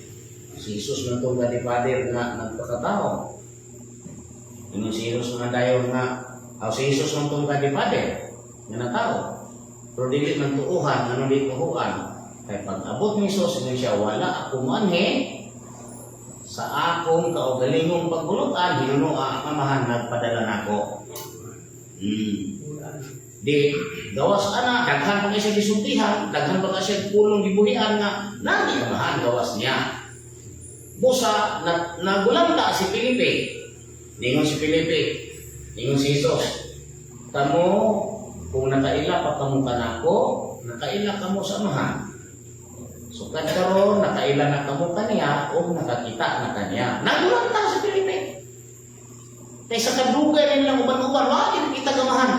Si Jesus man tong gani Father nga nagpakatao. Ingon si Jesus nga dayon nga si Jesus man tong gani Father nga natao. Pero dili man tuuhan ano di tuuhan. Kay pag-abot ni Jesus siya wala ako manhi sa akong kaugalingong pagbulutan, hinunua ang amahan nagpadala nako. Di gawas ana daghan pa siya gisultihan, daghan pa siya pulong gibuhian nga nagi amahan gawas niya. Busa nagulanta si Felipe. Ningon si Felipe, ningon si Jesus. Kamo kung nakaila pa kamo kanako, nakaila kamo sa amahan. So kadto nakaila na kamo kaniya o nakakita na kaniya. Nagulanta si Felipe. Kay sa kadugay nilang uban-uban, wala kita gamahan.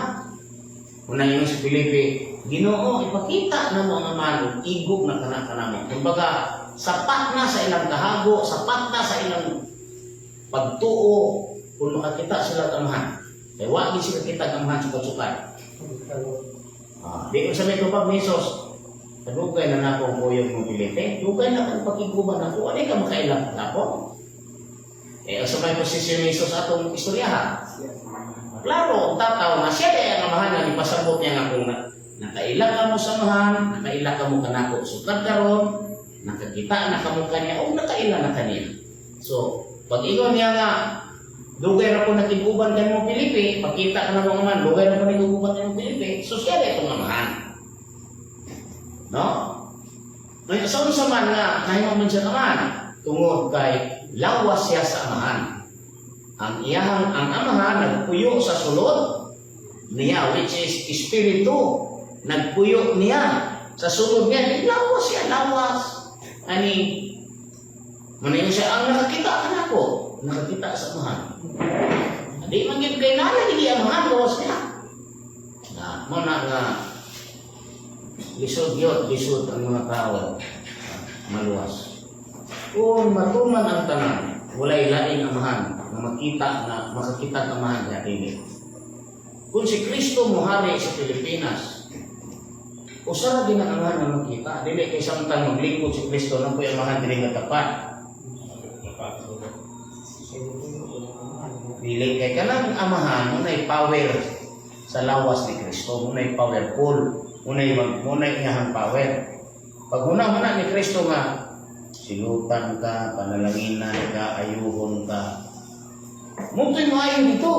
Una yung si Felipe, Ginoo ipakita na mo ang amahan, igog na kana-kanamo. Kumbaga, sapat na sa ilang kahago, sapat na sa ilang pagtuo kung makakita sila gamahan. Kaya wala sila kita gamahan sa pagsukat. Di ko sabihin ko pag Mesos, kadugay na nakong kuyog mo Felipe, dugay na kang pag-iguban ako, ano ka makailang ako? Sa may posisyon ni Jesus atong istoryahan. Klaro, tataw na siya kaya ang amahan na pasabot niya nga kung nakaila ka mo samahan, nakaila ka mo kanako sukad karon, nakakita na ka mo kanya o nakaila na kaniya. So, pag ingon niya nga dugay na po natiguban ka mo Pilipi, pakita ka na mo man, dugay na po natiguban ka mo Pilipi, so siya rin itong amahan. No? Ngayon, sa man nga, nahimaman siya naman, tungod kay lawas siya sa amahan. Ang amahan nagpuyo sa sulod niya, which is espiritu, nagpuyo niya sa sulod niya, lawas siya, lawas. Ani, manayon siya, ang nakakita ka na ko, nakakita sa amahan. Di magiging kay nana, hindi amahan, lawas niya. Na, muna nga, lisod yun, lisod ang mga tao, maluwas. Kung matuman ang tanan, walay laing amahan, na makakita ang amahan niya kini. Kung si Kristo muhari sa Pilipinas, usara din ang amahan na makita. Dili kay samtang maglingkod si Kristo nang po'y amahan dili nga tapat. Dili kay kanang amahan unay power sa lawas ni Kristo, unay powerful, unay iyang power. Pag huna ni Kristo nga silutan ka, panalanginan ka, ayuhon ka. Mungkin mo ayon dito.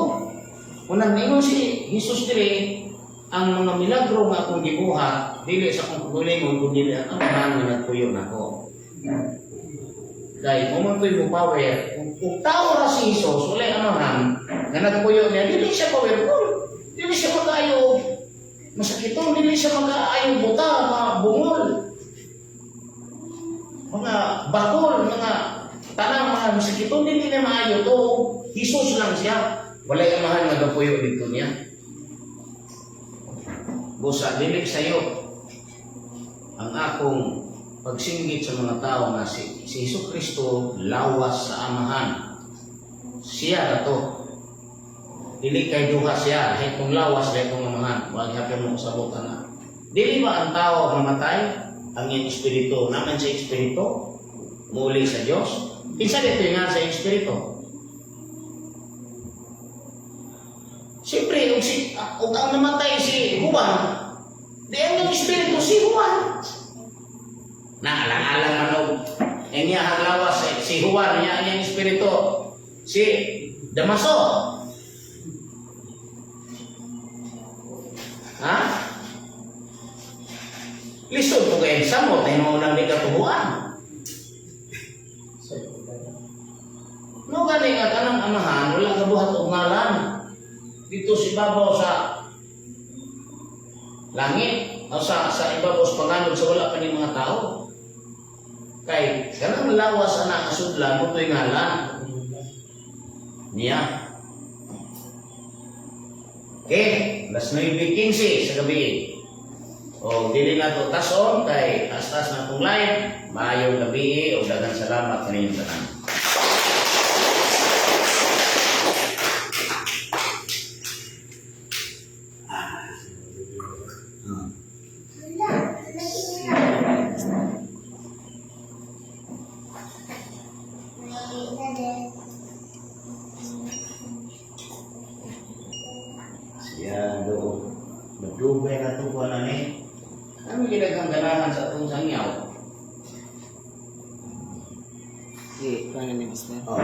Unang ningon si Jesus diri, ang mga milagro nga akong gibuhat, dili sa akong pagbulingon, kung dili ang amahan nga nagpuyo nako. Dahil kumantoy mo power, kung tao ra si Jesus, wala amahan nga nagpuyo niya, dili siya powerful. Dili siya mag-ayog. Masakiton, dili siya mag-ayog buta, mga bungol. Mga bakol, mga tanang mga masakiton, dili na maayo to. Jesus lang siya. Walay amahan nga nagpuyo dito niya. Busa, dilik sa'yo ang akong pagsinggit sa mga tao na si Hesus Kristo lawas sa amahan. Siya na to. Dili kay duha siya, kahit kung lawas dahil kung amahan. Huwag hapin mo sabot na. Dili ba ang tao mamatay? Ang iyong espiritu, naman sa espiritu, muli sa Diyos. Isa dito nga sa espiritu. Siyempre, kung ang namatay si Juan, di ang espiritu si Juan. Naalang-alang manog. Ang iyang lawas si Juan, ang iyang espiritu, si Damaso. Ha? Lisod po kayo sa mo, tayo maunang di katubuan. No gani nga kanang amahan, wala kabuhat o ngalan. Dito si babaw sa langit, o sa ibabaw sa panganod sa wala pa ni mga tao. Kay, kanang lawas anak asudlan, mo to'y ngalan. Niya. Okay, alas 9:15 sa gabi. O dili na to tason kay astas na tong live. Maayong gabi o daghang salamat sa inyong tanan. Siya doon. Magdugay na ito po na ni. Ano ginagang ganahan sa itong sangyaw? Sige, paano ni Mister? Oh.